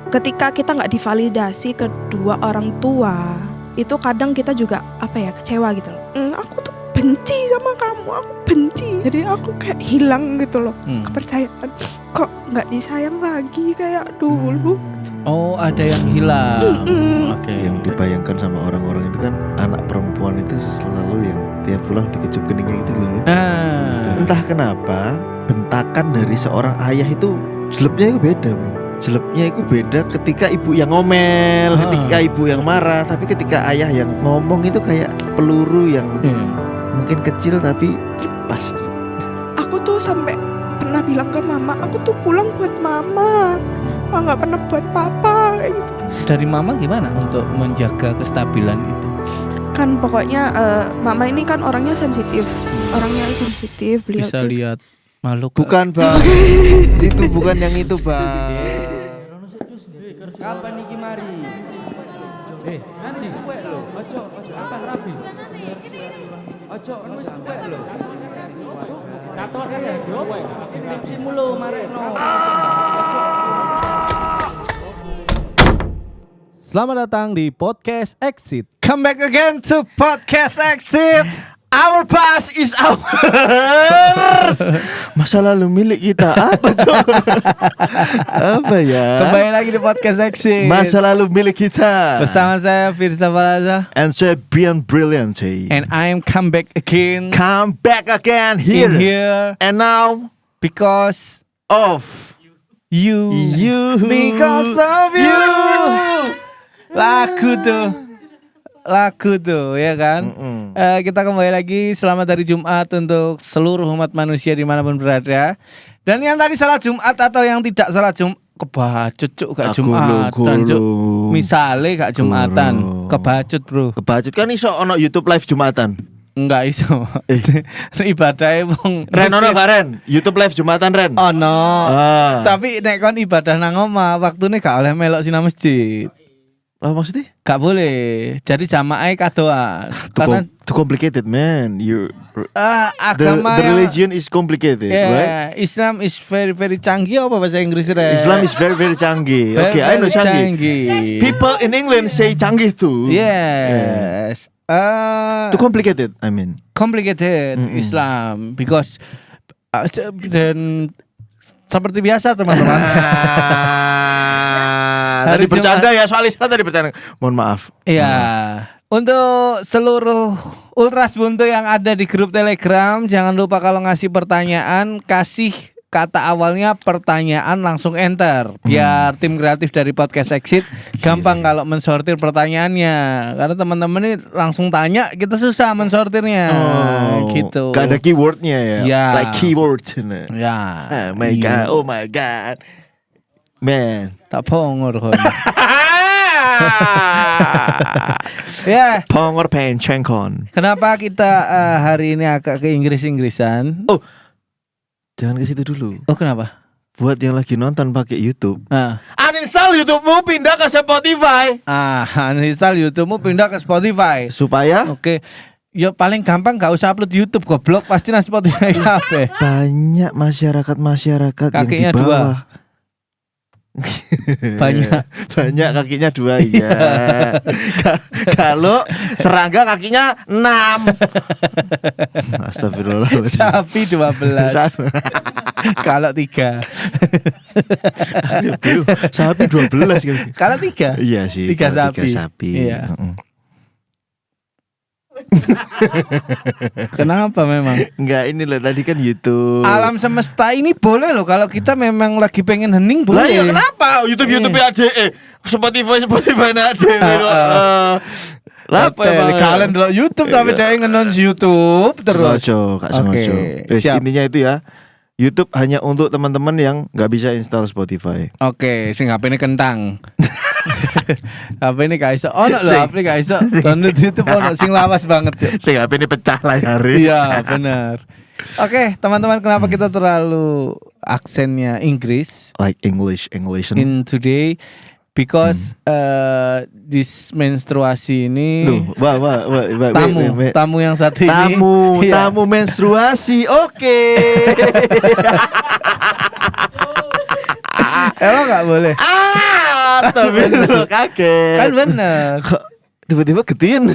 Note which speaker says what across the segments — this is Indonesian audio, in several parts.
Speaker 1: ketika kita nggak divalidasi kedua orang tua, itu kadang kita juga kecewa gitu loh. Aku tuh benci sama kamu, aku benci. Jadi aku kayak hilang gitu loh kepercayaan. Kok nggak disayang lagi kayak dulu.
Speaker 2: Oh, ada yang hilang.
Speaker 3: Yang dibayangkan sama orang-orang itu kan anak perempuan itu selalu yang tiap pulang dikecup keningnya gitu loh. Entah kenapa bentakan dari seorang ayah itu jeleknya itu beda, bro. Jeleknya itu beda ketika ibu yang ngomel, ketika ibu yang marah. Tapi ketika ayah yang ngomong itu kayak peluru yang mungkin kecil tapi lepas.
Speaker 1: Aku tuh sampai pernah bilang ke mama, aku tuh pulang buat mama, nggak pernah buat papa kayak gitu.
Speaker 2: Dari mama gimana untuk menjaga kestabilan itu?
Speaker 1: Kan pokoknya mama ini kan orangnya sensitif, beliau
Speaker 2: bisa
Speaker 1: tuh
Speaker 2: lihat makhluk.
Speaker 3: Bukan bang, itu bukan yang itu bang.
Speaker 4: Kapan iki mari? Nanti tuwek lho. Ojo kapan rabi? Ojo wis tuwek lho. Katon ya, tuwek. Skripsimu lho marekno. Ojo.
Speaker 2: Selamat datang di Podcast Exit. Come back again to Podcast Exit.
Speaker 3: Our past is ours. Masa lalu milik kita. Apa coba? Apa ya?
Speaker 2: Kembali lagi di Podcast Exit.
Speaker 3: Masa lalu milik kita.
Speaker 2: Bersama saya Firza Falaza.
Speaker 3: And saya Bian Brilliante.
Speaker 2: And I am come back again.
Speaker 3: Come back again
Speaker 2: In here.
Speaker 3: And now
Speaker 2: Because
Speaker 3: of
Speaker 2: you. Because of you. Lagu tuh ya kan. Kita kembali lagi. Selamat hari Jumat untuk seluruh umat manusia dimanapun berada. Dan yang tadi salat Jumat atau yang tidak salat Jumat, kebacut cuk gak Jumatan cuk. Misale gak Jumatan, kebacut bro.
Speaker 3: Kebacut kan iso ono YouTube live Jumatan.
Speaker 2: Enggak iso. Ibadahe wong
Speaker 3: Ren ono gak Ren? YouTube live Jumatan Ren.
Speaker 2: Ono. Tapi nek kon ibadah nang omah, waktune gak oleh melok sinau masjid.
Speaker 3: Apa maksudnya?
Speaker 2: Gak boleh. Jadi jamaah kadoan. Karena
Speaker 3: too complicated man.
Speaker 2: agama
Speaker 3: the religion is complicated, right?
Speaker 2: Islam is very very canggih apa bahasa Inggris ya?
Speaker 3: Islam is very very canggih. Okay, I know canggih. People in England say canggih too.
Speaker 2: Yes.
Speaker 3: Too complicated, I mean.
Speaker 2: Complicated Islam because dan seperti biasa teman-teman.
Speaker 3: Tadi bercanda ya soal Islam tadi bercanda. Mohon maaf.
Speaker 2: Iya. Untuk seluruh Ultras Buntu yang ada di grup Telegram, jangan lupa kalau ngasih pertanyaan, kasih kata awalnya pertanyaan langsung enter. Biar tim kreatif dari Podcast Exit gampang kalau mensortir pertanyaannya. Karena teman-teman ini langsung tanya, kita susah mensortirnya. Gitu.
Speaker 3: Gak ada keywordnya ya. Like keyword.
Speaker 2: Ya.
Speaker 3: Oh my god. Man.
Speaker 2: Tak pongor kon. Ya.
Speaker 3: Pongor pencengkon.
Speaker 2: Kenapa kita hari ini agak ke Inggris-Inggrisan?
Speaker 3: Oh, jangan ke situ dulu.
Speaker 2: Oh, kenapa?
Speaker 3: Buat yang lagi nonton pakai YouTube,
Speaker 2: uninstall
Speaker 3: YouTube-mu, pindah ke Spotify.
Speaker 2: Uninstall YouTube-mu, pindah ke Spotify.
Speaker 3: Supaya?
Speaker 2: Oke. Ya paling gampang gak usah upload YouTube, goblok pasti nang Spotify kabeh.
Speaker 3: Banyak masyarakat
Speaker 2: kakinya
Speaker 3: yang di bawah.
Speaker 2: Banyak
Speaker 3: kakinya 2 ya. Kalau serangga kakinya 6. Astagfirullah.
Speaker 2: Sapi 12. Kalau 3.
Speaker 3: Sapi 12
Speaker 2: Kalau 3.
Speaker 3: Iya sih.
Speaker 2: 3
Speaker 3: sapi.
Speaker 2: Iya. Kenapa memang?
Speaker 3: Enggak, ini loh tadi kan YouTube.
Speaker 2: Alam semesta ini boleh loh kalau kita memang lagi pengen hening boleh.
Speaker 3: Lah ya kenapa? YouTube ADE, Spotify ADE. Lah apa ya?
Speaker 2: Kalian dulu YouTube tapi dia ngenon YouTube terus.
Speaker 3: Sengaja. Intinya itu ya. YouTube hanya untuk teman-teman yang nggak bisa install Spotify.
Speaker 2: Oke, sing HP ini kentang. HP ini gak iso. Ono lho HP gak iso. Download YouTube ono sing lawas banget, Cuk.
Speaker 3: Sing HP ini pecah layare.
Speaker 2: Iya, benar. Oke, teman-teman, kenapa kita terlalu aksennya Inggris?
Speaker 3: Like English
Speaker 2: in today because this menstruasi ini tamu yang satu ini
Speaker 3: tamu menstruasi. Oke.
Speaker 2: Emang nggak boleh?
Speaker 3: Astagfirullah, kaget.
Speaker 2: Kan bener.
Speaker 3: Kok tiba-tiba gedein.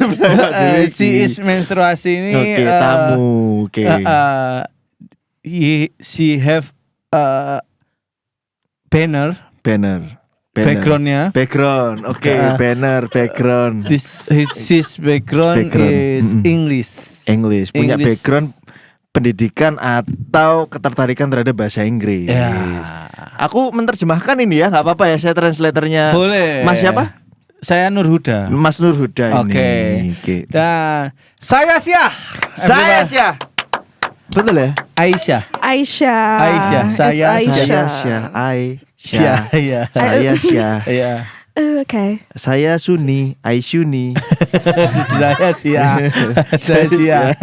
Speaker 2: Si is menstruasi ini
Speaker 3: Oke, tamu. Oke.
Speaker 2: She have banner backgroundnya.
Speaker 3: Background. Oke, banner background.
Speaker 2: His background is
Speaker 3: English. Punya
Speaker 2: English.
Speaker 3: background pendidikan atau ketertarikan terhadap bahasa Inggris.
Speaker 2: Ya.
Speaker 3: Aku menerjemahkan ini ya, nggak apa-apa ya, saya translatornya.
Speaker 2: Boleh.
Speaker 3: Mas siapa?
Speaker 2: Saya Nur Huda.
Speaker 3: Mas Nur Huda ini.
Speaker 2: Oke. Dan saya Syah.
Speaker 3: Saya Syah. Betul ya?
Speaker 2: Aisyah.
Speaker 1: Aisyah.
Speaker 2: Saya
Speaker 1: It's
Speaker 3: Saya Syah.
Speaker 2: Syah. Iya.
Speaker 3: Saya Syah.
Speaker 2: Iya.
Speaker 1: Okay.
Speaker 3: Saya Suni, Aisyuni.
Speaker 2: Saya Syah. Saya Syah.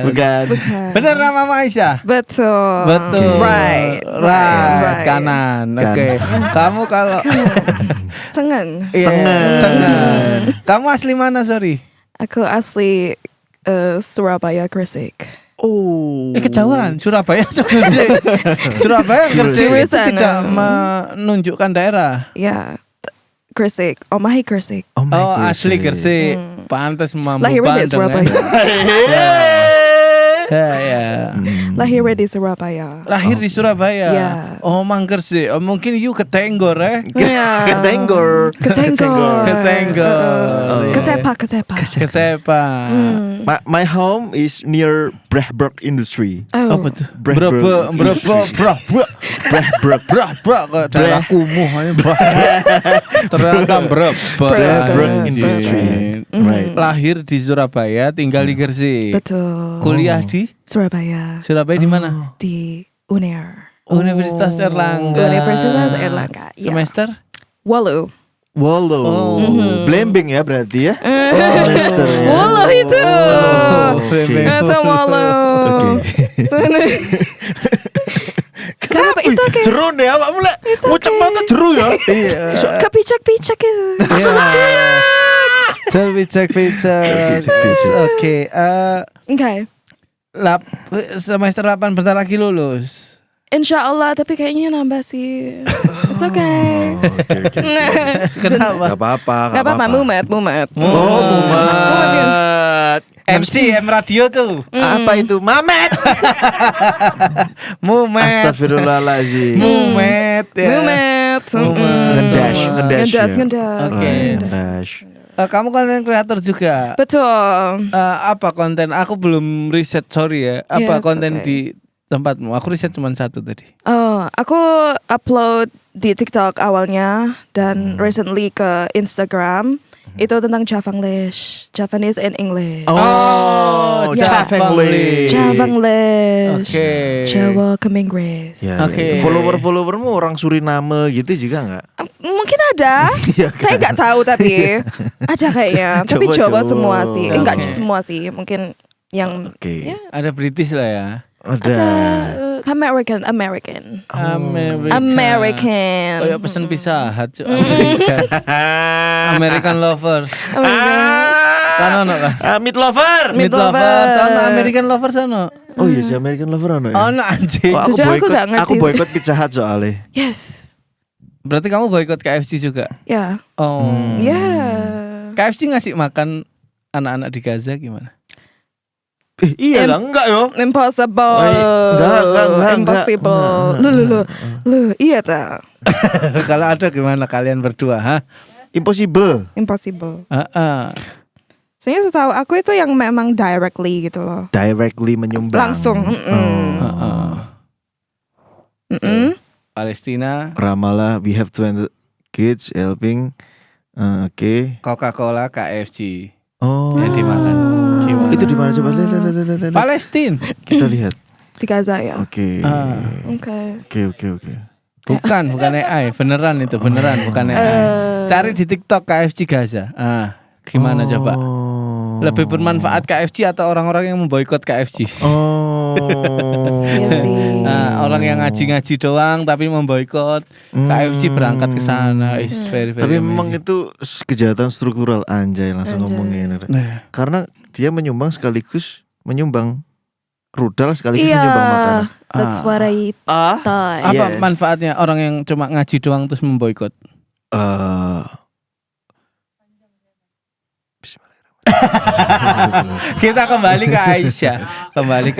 Speaker 2: Bukan. Benar nama Aisyah?
Speaker 1: Betul.
Speaker 2: Right.
Speaker 1: Right.
Speaker 2: Kanan. Oke. Kamu kalau
Speaker 1: Tengen.
Speaker 2: Iya, Tengen. Kamu asli mana, sorry?
Speaker 1: Aku asli Surabaya, Gresik.
Speaker 3: Oh.
Speaker 2: Kejauhan Surabaya atau Gresik? Surabaya Gresik itu
Speaker 1: Jurusan,
Speaker 2: tidak menunjukkan daerah.
Speaker 1: Ya, Gresik. Omahe Gresik.
Speaker 2: Oh, asli Gresik. Pantes mampu
Speaker 1: Lahirnya di
Speaker 2: Bandung
Speaker 1: Surabaya.
Speaker 2: Ya.
Speaker 1: Lahirnya di Surabaya.
Speaker 2: Lahir di Surabaya.
Speaker 1: Ya.
Speaker 2: Oh, mang Gresik. Oh, mungkin you ketenggor
Speaker 1: Ya.
Speaker 3: Ketenggor.
Speaker 1: Kesepa.
Speaker 3: My home is near Brahburg Industry.
Speaker 1: Oh.
Speaker 2: Apa tuh?
Speaker 3: Brahburg.
Speaker 2: Kok daerah kumuh aja. Ternyata
Speaker 3: Brahburg Industry. Right.
Speaker 2: Lahir di Surabaya, tinggal di Gresik.
Speaker 1: Betul.
Speaker 2: Kuliah di
Speaker 1: Surabaya.
Speaker 2: Surabaya di mana?
Speaker 1: Di UNER.
Speaker 2: Universitas Erlangga.
Speaker 1: Universitas Erlangga. Ya.
Speaker 2: Semester?
Speaker 1: Walu.
Speaker 3: Wallo. Blembing ya berarti ya.
Speaker 2: Semester ya.
Speaker 1: Walu itu.
Speaker 2: Itu
Speaker 1: Walu. Kenapa? It's okay.
Speaker 3: Jeru nih apa mulai?
Speaker 1: It's
Speaker 3: Ngucap
Speaker 1: okay.
Speaker 3: banget jeru ya.
Speaker 2: Iya.
Speaker 1: Kepicak-picak itu.
Speaker 2: Picak. Oke.
Speaker 1: Okay.
Speaker 2: Semester 8 bentar lagi lulus.
Speaker 1: Insya Allah, tapi kayaknya nambah sih. It's okay.
Speaker 2: Kenapa?
Speaker 3: Gak apa-apa.
Speaker 1: Gak apa-apa, mumet.
Speaker 3: Oh, mumet.
Speaker 2: MC M Radio tuh.
Speaker 3: Apa itu? Mamet.
Speaker 2: Mumet.
Speaker 3: Astagfirullahaladzim.
Speaker 2: Mumet ya.
Speaker 1: Mumet.
Speaker 3: Ngedash ya.
Speaker 1: Ngedas.
Speaker 2: Oke.
Speaker 3: Ngedash.
Speaker 2: Kamu konten kreator juga.
Speaker 1: Betul.
Speaker 2: Apa konten? Aku belum riset, sorry ya. Apa
Speaker 1: Yeah, it's
Speaker 2: konten
Speaker 1: okay.
Speaker 2: di tempatmu? Aku riset cuma satu tadi.
Speaker 1: Oh, aku upload di TikTok awalnya dan recently ke Instagram. Itu tentang Javanese and English.
Speaker 3: Oh,
Speaker 2: Ya.
Speaker 3: Javanglish.
Speaker 1: Javanglish.
Speaker 2: Oke.
Speaker 1: Jawa ke Inggris.
Speaker 3: Ya,
Speaker 2: Oke.
Speaker 3: Followermu orang Suriname gitu juga nggak?
Speaker 1: Mungkin ada. Saya nggak tahu tapi ada kayaknya. Tapi Jawa semua sih. Enggak
Speaker 2: Oke.
Speaker 1: semua sih. Mungkin yang
Speaker 3: Oke.
Speaker 1: ya,
Speaker 2: Ada British lah ya.
Speaker 3: Ada.
Speaker 1: American.
Speaker 2: American. Oh ya pesen Pizza Hut, Cuk. American lovers. Sana ono kan?
Speaker 3: Meat lover.
Speaker 1: Meat lover.
Speaker 2: Sana American lovers sana.
Speaker 3: Oh iya si American lover ono ya.
Speaker 2: Ono anjing.
Speaker 3: Oh,
Speaker 1: Jujur aku nggak ngerti
Speaker 3: aku
Speaker 1: sih.
Speaker 3: boykot Pizza Hut soalnya.
Speaker 1: Yes.
Speaker 2: Berarti kamu boykot KFC juga?
Speaker 1: Ya.
Speaker 2: Oh.
Speaker 1: Ya.
Speaker 2: KFC ngasih makan anak-anak di Gaza gimana?
Speaker 3: Iya lah, enggak yo.
Speaker 1: Impossible.
Speaker 3: Enggak.
Speaker 1: Impossible. Lu, iya ta.
Speaker 2: Kalau ada gimana kalian berdua, ha?
Speaker 3: Impossible.
Speaker 1: Impossible.
Speaker 2: Soalnya
Speaker 1: setahu aku itu yang memang directly gitu loh.
Speaker 3: Directly menyumbang.
Speaker 1: Langsung.
Speaker 2: Palestina,
Speaker 3: Ramallah, we have 20 kids helping. Oke.
Speaker 2: Coca-Cola, KFC.
Speaker 3: Oh.
Speaker 2: Yang dimakan. Gimana?
Speaker 3: Itu di mana coba? Lihat.
Speaker 2: Palestina.
Speaker 3: Kita lihat.
Speaker 1: Di Gaza ya.
Speaker 3: Oke. Oke.
Speaker 2: Bukan AI, beneran itu, bukan AI. Cari di TikTok KFC Gaza. Gimana coba? Lebih bermanfaat KFC atau orang-orang yang memboikot KFC?
Speaker 1: Iya sih.
Speaker 2: Orang yang ngaji-ngaji doang tapi memboikot KFC berangkat ke sana. Is very
Speaker 3: Tapi
Speaker 2: amazing.
Speaker 3: memang itu kejahatan struktural anjay langsung ngomongin. Karena dia menyumbang sekaligus menyumbang rudal sekaligus menyumbang makanan.
Speaker 1: That's what I thought.
Speaker 2: Apa manfaatnya orang yang cuma ngaji doang terus memboikot? Kita kembali ke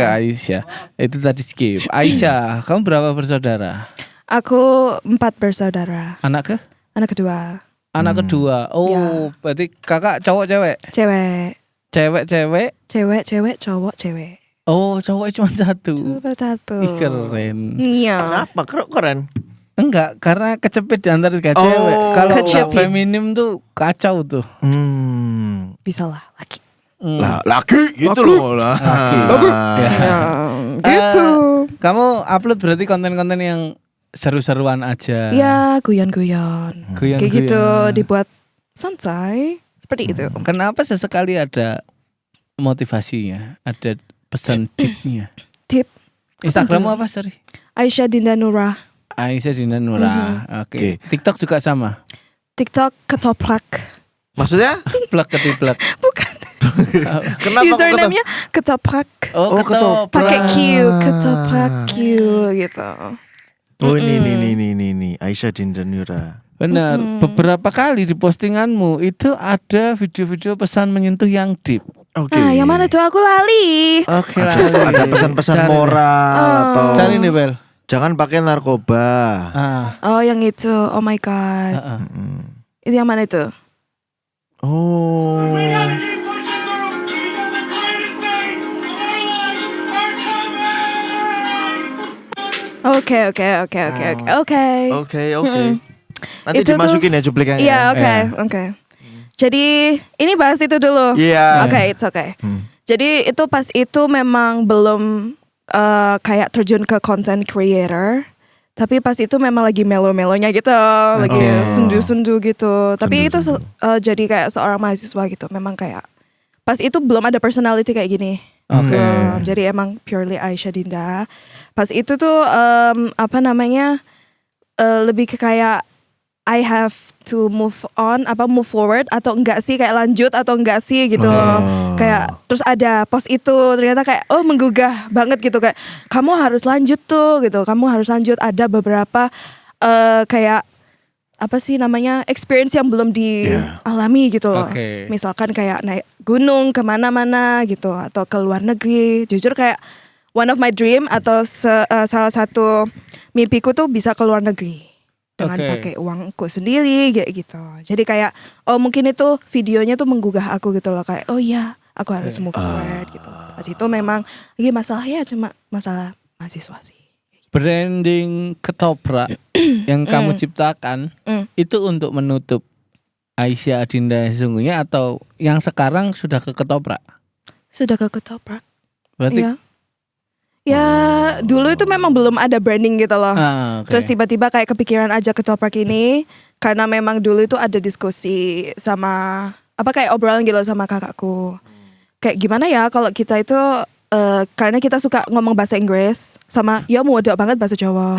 Speaker 2: Aisyah. Itu tadi skip. Aisyah, kamu berapa bersaudara?
Speaker 1: Aku 4 bersaudara.
Speaker 2: Anak
Speaker 1: kedua.
Speaker 2: Anak kedua. Oh,
Speaker 1: Ya.
Speaker 2: berarti kakak cowok cewek?
Speaker 1: Cewek.
Speaker 2: Cewek.
Speaker 1: Cowok, cewek.
Speaker 2: Oh, cowok cuma satu.
Speaker 1: Cuma satu.
Speaker 2: Ih, keren.
Speaker 1: Iya.
Speaker 3: Kenapa? Keren.
Speaker 2: Enggak, karena kecepit di antara tiga cewek. Kalau
Speaker 1: Kecepit.
Speaker 2: feminim tuh kacau tuh.
Speaker 1: Bisa lah, laki.
Speaker 3: Lah, laki gitu loh lah.
Speaker 2: Laki. Ya.
Speaker 1: Ya, gitu.
Speaker 2: Kamu upload berarti konten-konten yang seru-seruan aja.
Speaker 1: Ya, guyon-guyon.
Speaker 2: Guyon-guyon.
Speaker 1: Kayak gitu, dibuat santai. Seperti itu.
Speaker 2: Kenapa sesekali ada motivasinya, ada pesan tipnya?
Speaker 1: Tip
Speaker 2: Instagrammu apa, sorry?
Speaker 1: Aisyah Dinda Nurah.
Speaker 2: Aisyah Dinda Nurah. Oke. TikTok juga sama.
Speaker 1: TikTok ketoprak.
Speaker 3: Maksudnya?
Speaker 2: Plak ketiplak.
Speaker 1: Bukan.
Speaker 3: Kenapa
Speaker 1: Username-nya ketoprak.
Speaker 2: Oh, ketoprak.
Speaker 1: Pakai Q, ketoprak Q gitu.
Speaker 3: Oh ini Aisyah Dinda Nurah.
Speaker 2: Benar. Beberapa kali di postinganmu itu ada video-video pesan menyentuh yang deep.
Speaker 3: Oke.
Speaker 1: Ah, yang mana tuh aku lali.
Speaker 2: Oke lah.
Speaker 3: Ada pesan-pesan moral atau
Speaker 2: Cari nih, Bel.
Speaker 3: jangan pakai narkoba.
Speaker 1: Oh, yang itu. Oh my god. Itu yang mana itu?
Speaker 3: Oh.
Speaker 1: Oke.
Speaker 3: Oke. Nanti
Speaker 1: Itu tuh-
Speaker 3: dimasukin ya cuplikannya.
Speaker 1: Iya,
Speaker 2: Ya.
Speaker 1: oke. Jadi ini bahas itu dulu.
Speaker 3: Iya.
Speaker 1: Oke, it's okay. Jadi itu pas itu memang belum kayak terjun ke content creator. Tapi pas itu memang lagi melo-melonya gitu, lagi sendu-sendu gitu. Tapi itu jadi kayak seorang mahasiswa gitu. Memang kayak pas itu belum ada personality kayak gini.
Speaker 2: Oke.
Speaker 1: Jadi emang purely Aisyah Dinda. Pas itu tuh lebih ke kayak I have to move forward atau enggak sih, kayak lanjut atau enggak sih gitu. Kayak terus ada post itu ternyata kayak menggugah banget gitu, kayak kamu harus lanjut tuh gitu. Kamu harus lanjut, ada beberapa kayak apa sih namanya experience yang belum dialami gitu loh.
Speaker 2: Oke.
Speaker 1: Misalkan kayak naik gunung kemana-mana gitu atau ke luar negeri. Jujur kayak one of my dream atau salah satu mimpiku tuh bisa ke luar negeri dengan pakai uangku sendiri kayak gitu. Jadi kayak mungkin itu videonya tuh menggugah aku gitu loh, kayak oh iya aku harus move forward gitu. Pas itu memang lagi masalahnya cuma masalah mahasiswa sih.
Speaker 2: Branding ketoprak yang kamu ciptakan itu untuk menutup Aisyah Dinda sesungguhnya atau yang sekarang sudah ke ketoprak?
Speaker 1: Sudah ke ketoprak.
Speaker 2: Berarti
Speaker 1: Iya. Ya dulu itu memang belum ada branding gitu loh.
Speaker 2: oke.
Speaker 1: Terus tiba-tiba kayak kepikiran aja ketoprak ini karena memang dulu itu ada diskusi sama kayak obrolan gitu sama kakakku. Kayak gimana ya kalau kita itu karena kita suka ngomong bahasa Inggris sama ya mudah banget bahasa Jawa.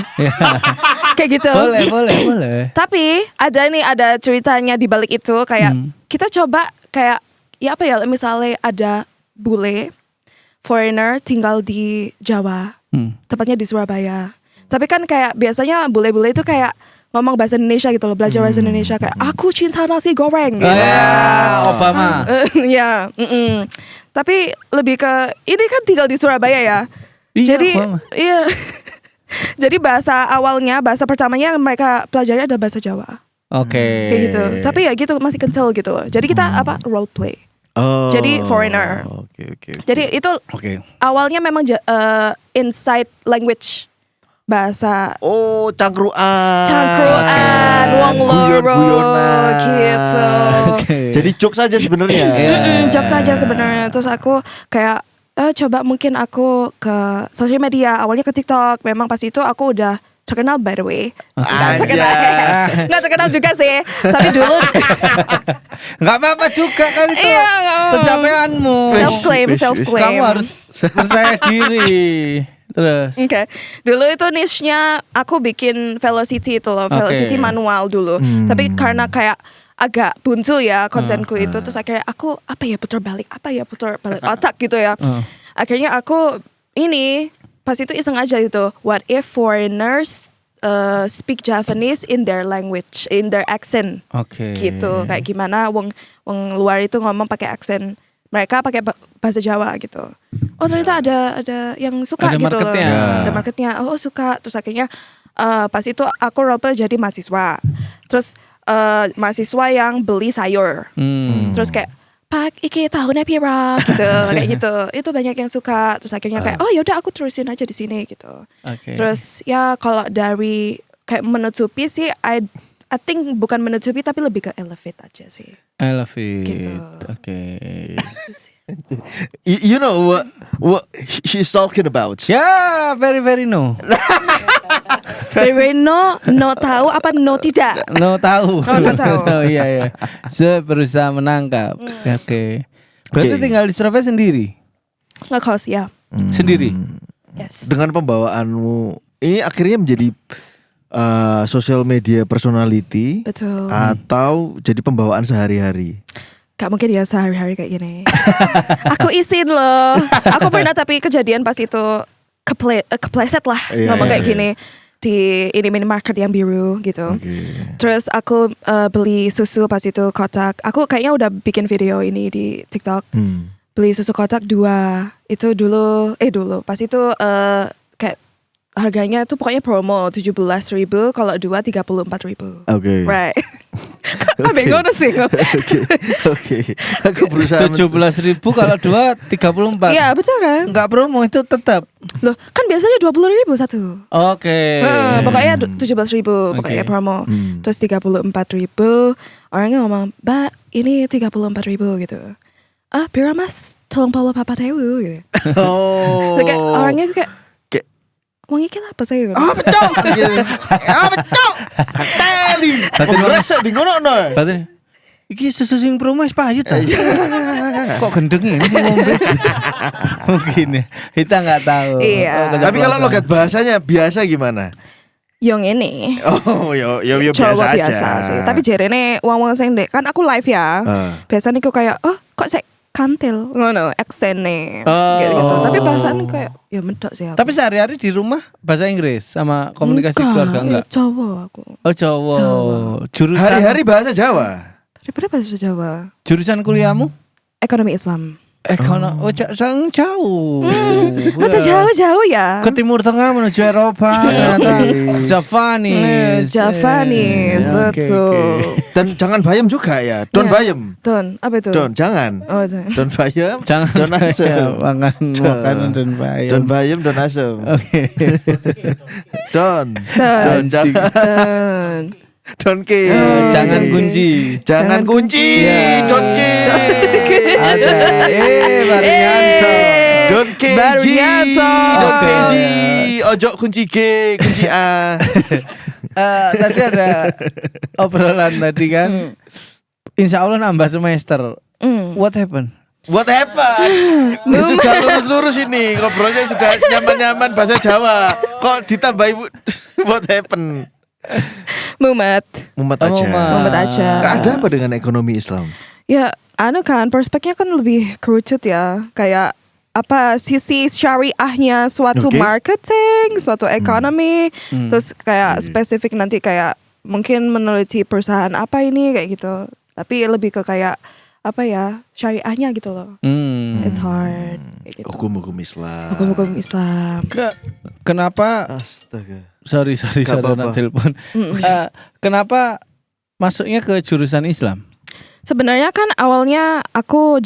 Speaker 1: Kayak gitu.
Speaker 2: Boleh.
Speaker 1: Tapi ada ceritanya di balik itu, kayak kita coba kayak ya misalnya ada bule foreigner tinggal di Jawa, tepatnya di Surabaya. Tapi kan kayak biasanya bule-bule itu kayak ngomong bahasa Indonesia gitu loh, belajar bahasa Indonesia kayak aku cinta nasi goreng gitu.
Speaker 2: Obama.
Speaker 1: Ya, tapi lebih ke ini kan tinggal di Surabaya ya.
Speaker 2: Iya,
Speaker 1: Jadi
Speaker 2: Obama.
Speaker 1: iya. Jadi bahasa pertamanya yang mereka pelajari ada bahasa Jawa.
Speaker 2: Oke.
Speaker 1: Kayak gitu. Tapi ya gitu masih kental gitu loh. Jadi kita role play.
Speaker 3: Oh.
Speaker 1: Jadi foreigner.
Speaker 3: Oke.
Speaker 1: Jadi itu awalnya memang inside language bahasa
Speaker 3: Oh, cangkruan,
Speaker 1: wong loro
Speaker 3: guyon-guyonan.
Speaker 1: gitu.
Speaker 3: Jadi jokes saja sebenarnya.
Speaker 1: Jokes saja sebenarnya. Terus aku kayak coba mungkin aku ke sosial media, awalnya ke TikTok. Memang pas itu aku udah terkenal by the way. Nggak terkenal juga sih. Tapi dulu
Speaker 2: Nggak apa-apa juga kan itu
Speaker 1: Iya,
Speaker 2: pencapaianmu.
Speaker 1: self claim.
Speaker 2: Kamu harus percaya diri. Terus.
Speaker 1: Oke. Dulu itu niche-nya aku bikin velocity itu loh, velocity manual dulu. Tapi karena kayak agak buntu ya kontenku itu, terus akhirnya aku putar balik otak gitu ya. Akhirnya aku pas itu iseng aja gitu, what if foreigners speak Japanese in their language, in their accent.
Speaker 2: Oke.
Speaker 1: Gitu. Kayak gimana wong luar itu ngomong pakai aksen mereka pakai bahasa Jawa gitu. Oh ternyata ada yang suka
Speaker 2: Ada
Speaker 1: gitu.
Speaker 2: marketnya.
Speaker 1: Ada marketnya. Oh suka. Terus akhirnya pas itu aku role jadi mahasiswa. Terus mahasiswa yang beli sayur. Terus kayak Pak, iki tahunnya pira gitu, kayak gitu. Itu banyak yang suka. Terus akhirnya kayak, oh yaudah aku terusin aja di sini gitu.
Speaker 2: Oke.
Speaker 1: Terus ya kalau dari kayak menutupi sih, I think bukan menutupi tapi lebih ke elevate aja sih.
Speaker 2: Elevate.
Speaker 1: Gitu.
Speaker 2: Oke.
Speaker 1: Itu sih.
Speaker 3: You know what she's talking about.
Speaker 2: Ya, very no.
Speaker 1: Very no tahu apa no tidak.
Speaker 2: No tahu.
Speaker 1: Oh, no tahu.
Speaker 2: Oh, iya. Saya berusaha menangkap. Oke. Berarti
Speaker 3: Oke.
Speaker 2: tinggal di Surabaya sendiri?
Speaker 1: Ngekos ya.
Speaker 2: Sendiri?
Speaker 1: Yes.
Speaker 3: Dengan pembawaanmu ini akhirnya menjadi social media personality
Speaker 1: Betul.
Speaker 3: atau jadi pembawaan sehari-hari.
Speaker 1: Gak mungkin ya sehari-hari kayak gini. Aku izin loh. Aku pernah tapi kejadian pas itu kepleset lah
Speaker 3: Iya,
Speaker 1: ngomong
Speaker 3: iya,
Speaker 1: kayak
Speaker 3: iya.
Speaker 1: gini di ini minimarket yang biru gitu.
Speaker 3: Oke.
Speaker 1: Terus aku beli susu pas itu kotak. Aku kayaknya udah bikin video ini di TikTok. Beli susu kotak 2. Itu dulu pas itu kayak harganya tuh pokoknya promo 17.000, kalau 2 34.000.
Speaker 3: Oke.
Speaker 1: Right. Abang ngono sih.
Speaker 3: Oke. Aku berusaha
Speaker 2: 17.000 kalau 2 34.
Speaker 1: Iya, betul kan?
Speaker 2: Enggak promo itu tetap.
Speaker 1: Loh, kan biasanya 20.000 satu.
Speaker 2: Oke.
Speaker 1: Pokoknya 17.000 pokoknya
Speaker 2: Oke.
Speaker 1: promo. Terus 34.000 orangnya ngomong, "Mbak, ini 34.000 gitu." Ah, pira Mas? 34.000 gitu.
Speaker 3: Oh.
Speaker 1: Terus kayak orangnya kayak
Speaker 3: Kayak,
Speaker 1: wong iki lah apa saya?
Speaker 3: ah betul. Ah betul. Kateli. Resek di ngono no.
Speaker 2: Berarti iki susu sing promo wis payu ta? Kok gendeng ini sih ngombe? Mungkin ya. Kita nggak tahu.
Speaker 1: Iya.
Speaker 3: Tapi kalau logat bahasanya biasa gimana?
Speaker 1: Yang ini
Speaker 3: Oh, yo
Speaker 1: Jawa
Speaker 3: biasa
Speaker 1: biasa
Speaker 3: aja.
Speaker 1: sih. Tapi jarene wong-wong sing ndek kan aku live ya. Biasanya aku kayak, "Oh, kok saya kantil ngono aksene."
Speaker 2: Oh.
Speaker 1: Gitu. Tapi bahasanya kayak ya medok sih aku.
Speaker 2: Tapi sehari-hari di rumah bahasa Inggris sama komunikasi keluarga enggak?
Speaker 1: Jawa aku.
Speaker 2: Oh, Jawa.
Speaker 1: Jawa.
Speaker 2: Jurusan
Speaker 3: Hari-hari bahasa Jawa.
Speaker 1: Daripada bahasa Jawa.
Speaker 2: jurusan kuliahmu?
Speaker 1: Ekonomi Islam.
Speaker 2: Oh, sang jauh.
Speaker 1: Atau jauh-jauh ya.
Speaker 2: Ke Timur Tengah menuju Eropa, ternyata Javanese.
Speaker 1: Javanese, betul.
Speaker 3: Dan jangan bayam juga ya. Don
Speaker 1: Iya.
Speaker 3: bayam.
Speaker 1: Don, apa itu?
Speaker 3: Don, jangan.
Speaker 1: Oh, don.
Speaker 3: Don bayam.
Speaker 2: Jangan
Speaker 3: Don asem.
Speaker 2: makan makanan dan bayam.
Speaker 3: Don bayam, don asem.
Speaker 2: Oke.
Speaker 3: Don.
Speaker 1: Don.
Speaker 3: Jangan.
Speaker 1: Don.
Speaker 3: Don K.
Speaker 2: Jangan kunci.
Speaker 3: Jangan kunci.
Speaker 2: Iya.
Speaker 3: Don K.
Speaker 2: Ada. Barnianto.
Speaker 3: Don K.
Speaker 1: Barnianto.
Speaker 3: Don
Speaker 2: Oke.
Speaker 3: K. Ojo kunci G, kunci A.
Speaker 2: Tadi ada obrolan tadi kan. Insya Allah nambah semester. What happened?
Speaker 3: What happened? Sudah lurus-lurus ini. Ngobrolnya sudah nyaman-nyaman bahasa Jawa. Kok ditambahi what happened?
Speaker 1: Mumet.
Speaker 3: Mumet aja.
Speaker 1: Mumet aja.
Speaker 3: Ada apa dengan ekonomi Islam?
Speaker 1: Ya, kan perspeknya kan lebih kerucut ya. Kayak apa sisi syariahnya suatu
Speaker 3: Oke.
Speaker 1: marketing, suatu ekonomi, terus kayak spesifik nanti kayak mungkin meneliti perusahaan apa ini kayak gitu. Tapi lebih ke kayak apa ya syariahnya gitu loh. It's hard. Kayak gitu.
Speaker 3: Hukum-hukum Islam.
Speaker 1: Hukum-hukum Islam.
Speaker 2: Kenapa?
Speaker 3: Astaga.
Speaker 2: Sorry,
Speaker 3: Gak apa-apa.
Speaker 2: anak telepon. Kenapa masuknya ke jurusan Islam?
Speaker 1: Sebenarnya kan awalnya aku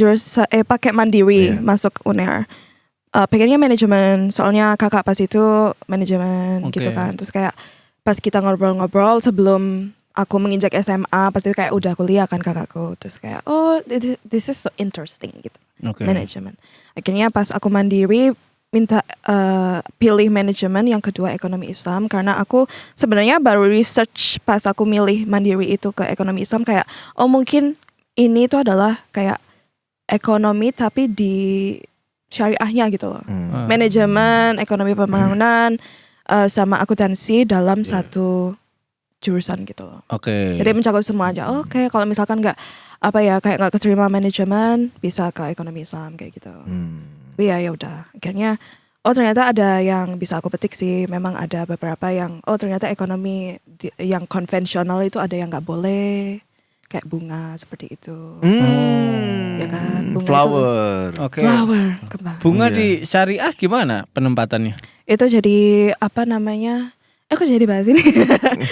Speaker 1: pakai mandiri
Speaker 3: Iya.
Speaker 1: masuk UNER. Pengennya manajemen, soalnya kakak pas itu manajemen
Speaker 2: Oke.
Speaker 1: gitu kan. Terus kayak pas kita ngobrol-ngobrol sebelum aku menginjak SMA, pasti kayak udah kuliah kan kakakku. Terus kayak oh this is so interesting gitu.
Speaker 2: Oke.
Speaker 1: Manajemen. Akhirnya pas aku mandiri minta pilih manajemen, yang kedua ekonomi Islam, karena aku sebenarnya baru research pas aku milih mandiri itu ke ekonomi Islam kayak oh mungkin ini tuh adalah kayak ekonomi tapi di syariahnya gitu loh. Manajemen, ekonomi pembangunan sama akuntansi dalam satu jurusan gitu loh.
Speaker 2: Oke.
Speaker 1: Jadi mencakup semua aja. Oke, kalau misalkan nggak apa ya kayak nggak keterima manajemen bisa ke ekonomi Islam kayak gitu. Tapi ya udah akhirnya Oh ternyata ada yang bisa aku petik sih. Memang ada beberapa yang ternyata ekonomi yang konvensional itu ada yang nggak boleh, kayak bunga seperti itu. Ya kan, bunga
Speaker 3: Flower.
Speaker 2: Oke.
Speaker 1: Flower, kembang.
Speaker 2: Bunga
Speaker 3: Iya.
Speaker 2: di syariah gimana penempatannya?
Speaker 1: Itu jadi apa namanya? Kok jadi bahas ini?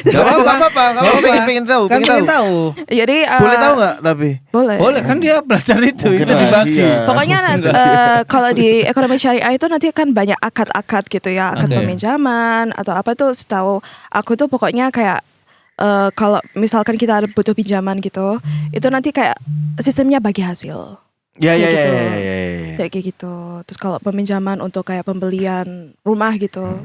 Speaker 3: Gak apa-apa. Kamu pengen tahu.
Speaker 2: Kan pengen tahu.
Speaker 1: Jadi
Speaker 3: Boleh tahu nggak tapi?
Speaker 1: Boleh.
Speaker 2: Kan dia belajar itu
Speaker 3: Mungkin
Speaker 2: dibagi.
Speaker 3: rahasia.
Speaker 1: Pokoknya kalau di ekonomi syariah itu nanti kan banyak akad-akad gitu ya, akad
Speaker 2: Oke.
Speaker 1: peminjaman atau apa tuh. Setahu aku tuh pokoknya kayak kalau misalkan kita ada butuh pinjaman gitu, itu nanti kayak sistemnya bagi hasil.
Speaker 3: Ya.
Speaker 1: Kayak gitu. Terus kalau peminjaman untuk kayak pembelian rumah gitu,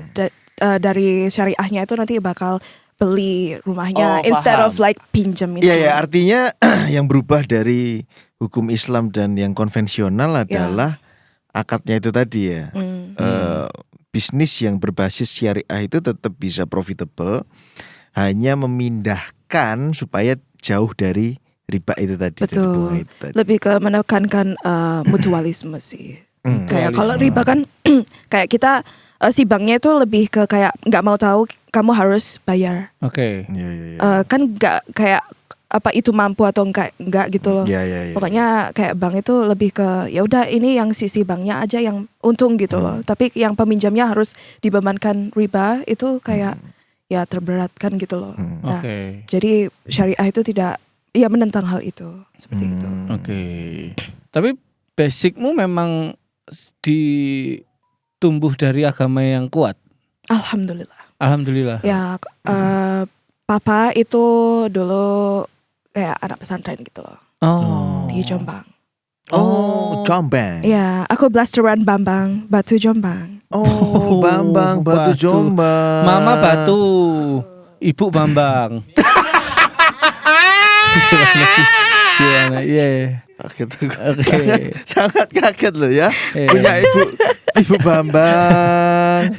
Speaker 1: dari syariahnya itu nanti bakal beli rumahnya instead
Speaker 3: paham.
Speaker 1: of like pinjam itu.
Speaker 3: Iya, artinya yang berubah dari hukum Islam dan yang konvensional adalah akadnya itu tadi ya. Bisnis yang berbasis syariah itu tetap bisa profitable, hanya memindahkan supaya jauh dari riba itu tadi. dari bunga
Speaker 1: Betul.
Speaker 3: itu tadi.
Speaker 1: Lebih ke menekankan mutualisme sih. Kayak
Speaker 2: Mutualisme.
Speaker 1: kalau riba kan kayak kita si banknya itu lebih ke kayak nggak mau tahu kamu harus bayar.
Speaker 2: Oke.
Speaker 3: Iya.
Speaker 1: Kan nggak kayak apa itu mampu atau enggak gitu loh.
Speaker 3: Iya.
Speaker 1: Pokoknya kayak bank itu lebih ke ya udah ini yang sisi banknya aja yang untung gitu loh. Tapi yang peminjamnya harus dibebankan riba itu kayak ya terberatkan gitu loh. Nah,
Speaker 2: Oke.
Speaker 1: jadi syariah itu tidak menentang hal itu seperti itu.
Speaker 2: Oke. Tapi basicmu memang tumbuh dari agama yang kuat.
Speaker 1: Alhamdulillah.
Speaker 2: Alhamdulillah.
Speaker 1: Ya papa itu dulu kayak anak pesantren gitu loh
Speaker 2: Oh.
Speaker 1: di Jombang.
Speaker 3: Jombang.
Speaker 1: Ya, aku blasteran Bambang Batu Jombang.
Speaker 3: Bambang Batu Jombang.
Speaker 2: Mama Batu, Ibu Bambang. Gimana? Iya.
Speaker 3: Kaget.
Speaker 2: Oke.
Speaker 3: Sangat kaget loh ya.
Speaker 2: Iya.
Speaker 3: Punya ibu Bambang.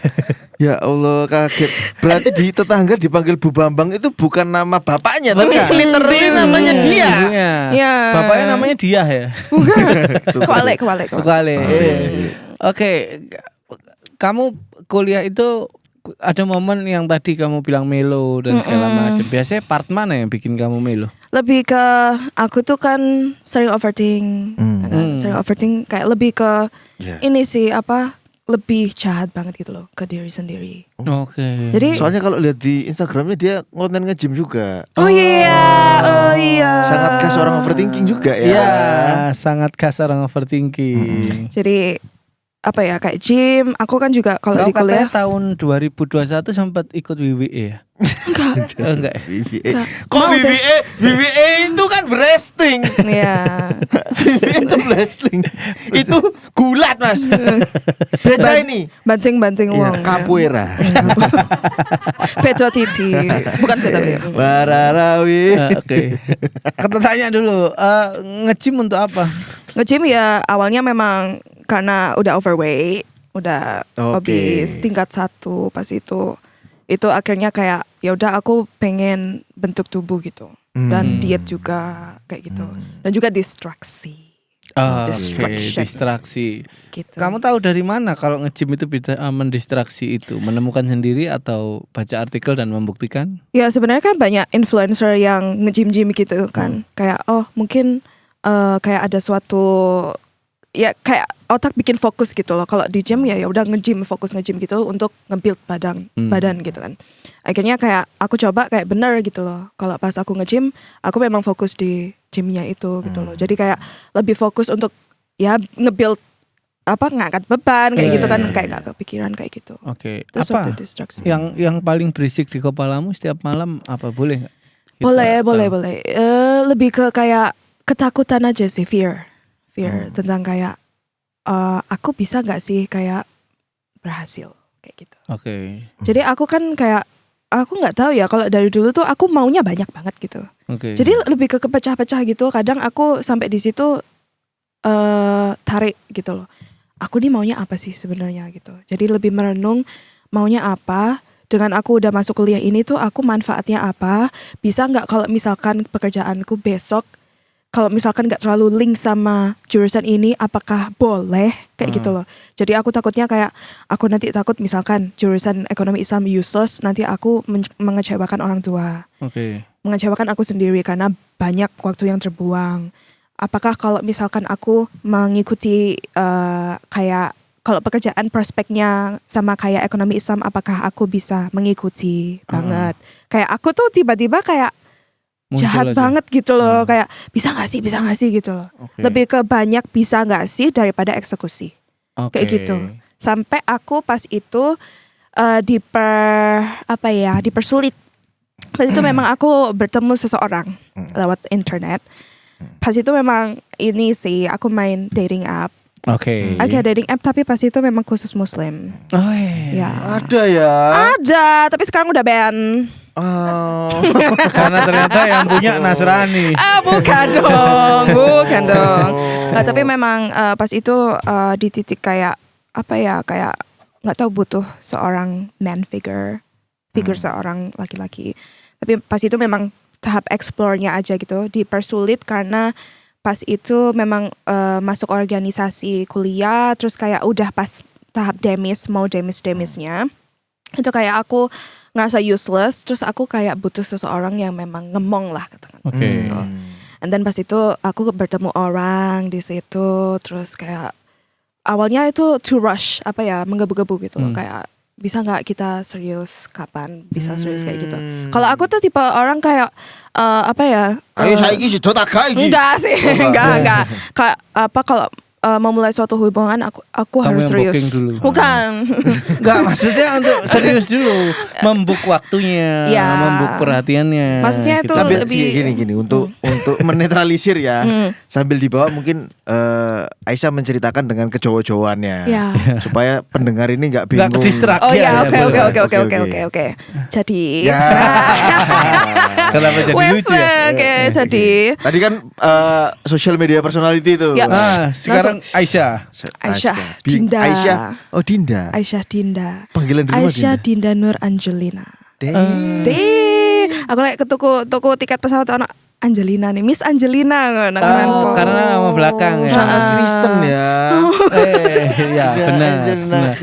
Speaker 3: Ya Allah, kaget. Berarti di tetangga dipanggil Bu Bambang itu bukan nama bapaknya, tapi
Speaker 2: Bukan.
Speaker 3: literally namanya dia.
Speaker 2: Iya.
Speaker 1: Ya.
Speaker 2: Bapaknya namanya Diah ya.
Speaker 1: Kewalik.
Speaker 2: Kali. Oke. Kamu kuliah itu ada momen yang tadi kamu bilang melo dan segala macam. Biasanya part mana yang bikin kamu melo?
Speaker 1: Lebih ke aku tuh kan sering overthink, sering overthink kayak lebih ke
Speaker 3: Ya.
Speaker 1: ini sih apa lebih jahat banget gitu loh ke diri sendiri.
Speaker 2: Oke.
Speaker 1: Jadi
Speaker 3: Soalnya kalau lihat di Instagramnya dia konten nge-gym juga.
Speaker 1: oh iya.
Speaker 3: Sangat khas orang overthinking juga ya.
Speaker 2: Iya, sangat khas orang overthinking.
Speaker 1: Jadi apa ya kayak gym, aku kan juga kalau
Speaker 2: Kau
Speaker 1: di kuliah
Speaker 2: katanya tahun 2021 sempat ikut WWE ya? Enggak.
Speaker 3: BBA.
Speaker 1: Enggak.
Speaker 3: Kok
Speaker 1: Mau sih.
Speaker 3: BBA itu kan wrestling.
Speaker 1: Iya.
Speaker 3: BBA itu wrestling. Itu gulat, Mas. Beda ini.
Speaker 1: Banting-banting
Speaker 3: Iya,
Speaker 1: uang.
Speaker 3: capoeira.
Speaker 1: Pedo titi. Bukan sih tapi.
Speaker 3: Wararawi.
Speaker 2: Oke. Kita tanya dulu, nge-gym untuk apa?
Speaker 1: Nge-gym ya awalnya memang karena udah overweight, udah
Speaker 3: Oke.
Speaker 1: obes tingkat 1 pas itu akhirnya kayak ya udah aku pengen bentuk tubuh gitu dan diet juga kayak gitu dan juga distraksi.
Speaker 2: Distraksi.
Speaker 1: Gitu.
Speaker 2: Kamu tahu dari mana kalau nge-gym itu bisa mendistraksi itu? Menemukan sendiri atau baca artikel dan membuktikan?
Speaker 1: Ya sebenarnya kan banyak influencer yang nge-gym gitu kan. Kayak mungkin kayak ada suatu ya kayak otak bikin fokus gitu loh. Kalau di gym ya udah fokus nge-gym gitu untuk nge-build badan gitu kan. Akhirnya kayak aku coba kayak bener gitu loh. Kalau pas aku nge-gym, aku memang fokus di gymnya itu gitu loh. Jadi kayak lebih fokus untuk ya nge-build ngangkat beban kayak gitu kan, kayak gak kepikiran kayak gitu.
Speaker 2: Oke.
Speaker 1: Terus
Speaker 2: Apa
Speaker 1: waktu distraksi.
Speaker 2: yang paling berisik di kepalamu setiap malam apa boleh nggak? Kita
Speaker 1: Boleh.
Speaker 2: tahu.
Speaker 1: Lebih ke kayak ketakutan aja sih, fear tentang kayak aku bisa nggak sih kayak berhasil kayak gitu.
Speaker 2: Oke.
Speaker 1: Jadi aku kan kayak aku nggak tahu ya kalau dari dulu tuh aku maunya banyak banget gitu.
Speaker 2: Oke.
Speaker 1: Jadi lebih ke kepecah-pecah gitu. Kadang aku sampai di situ tarik gitu loh. Aku nih maunya apa sih sebenarnya gitu. Jadi lebih merenung maunya apa. Dengan aku udah masuk kuliah ini tuh aku manfaatnya apa. Bisa nggak kalau misalkan pekerjaanku besok kalau misalkan nggak terlalu link sama jurusan ini apakah boleh kayak gitu loh. Jadi aku takutnya kayak aku nanti takut misalkan jurusan ekonomi Islam useless, nanti aku mengecewakan orang tua. Mengecewakan aku sendiri karena banyak waktu yang terbuang. Apakah kalau misalkan aku mengikuti kayak kalau pekerjaan prospeknya sama kayak ekonomi Islam, apakah aku bisa mengikuti banget. Kayak aku tuh tiba-tiba kayak muncul jahat aja. Banget gitu loh, kayak bisa gak sih gitu loh. Lebih ke banyak bisa gak sih daripada eksekusi. Kayak gitu. Sampai aku pas itu dipersulit. Pas itu memang aku bertemu seseorang lewat internet. Pas itu memang ini sih aku main dating app. Agak dating app tapi pas itu memang khusus Muslim. Ya.
Speaker 3: Ada ya?
Speaker 1: Ada, tapi sekarang udah ban.
Speaker 2: Karena ternyata yang punya Nasrani.
Speaker 1: Bukan dong. Nggak, tapi memang pas itu di titik kayak kayak nggak tahu butuh seorang man figure seorang laki-laki. Tapi pas itu memang tahap explore-nya aja gitu, dipersulit karena pas itu memang masuk organisasi kuliah, terus kayak udah pas tahap demisnya itu kayak aku ngerasa useless, terus aku kayak butuh seseorang yang memang ngemong lah katakan. And then pas itu aku bertemu orang di situ, terus kayak awalnya itu to rush menggebu-gebu gitu loh, kayak bisa nggak kita serius, kapan bisa serius kayak gitu. Kalau aku tuh tipe orang kayak
Speaker 3: ayo saiki sih tak iki.
Speaker 1: Enggak sih, enggak. Kayak kalau memulai suatu hubungan aku harus serius.
Speaker 2: Dulu.
Speaker 1: Bukan.
Speaker 2: Enggak, maksudnya untuk serius dulu, membuk waktunya, membuk perhatiannya.
Speaker 1: Maksudnya itu
Speaker 3: sambil
Speaker 1: lebih
Speaker 3: gini untuk menetralisir ya. Sambil dibawa mungkin Aisyah menceritakan dengan kejowo-jowoannya supaya pendengar ini enggak bingung.
Speaker 2: Enggak kedistrak.
Speaker 1: Oke. Jadi
Speaker 2: kenapa jadi lucu ya?
Speaker 1: Jadi
Speaker 3: tadi kan social media personality itu.
Speaker 2: Sekarang Aisyah
Speaker 1: Dinda.
Speaker 3: Aisyah
Speaker 1: Dinda.
Speaker 3: Panggilan di rumah
Speaker 1: Aisyah Dinda Nur Angelina. Aku lagi ke tuku tiket pesawat anak Angelina nih, Miss Angelina.
Speaker 2: Karena nama belakang ya.
Speaker 3: Sangat Kristen ya.
Speaker 2: Ya benar.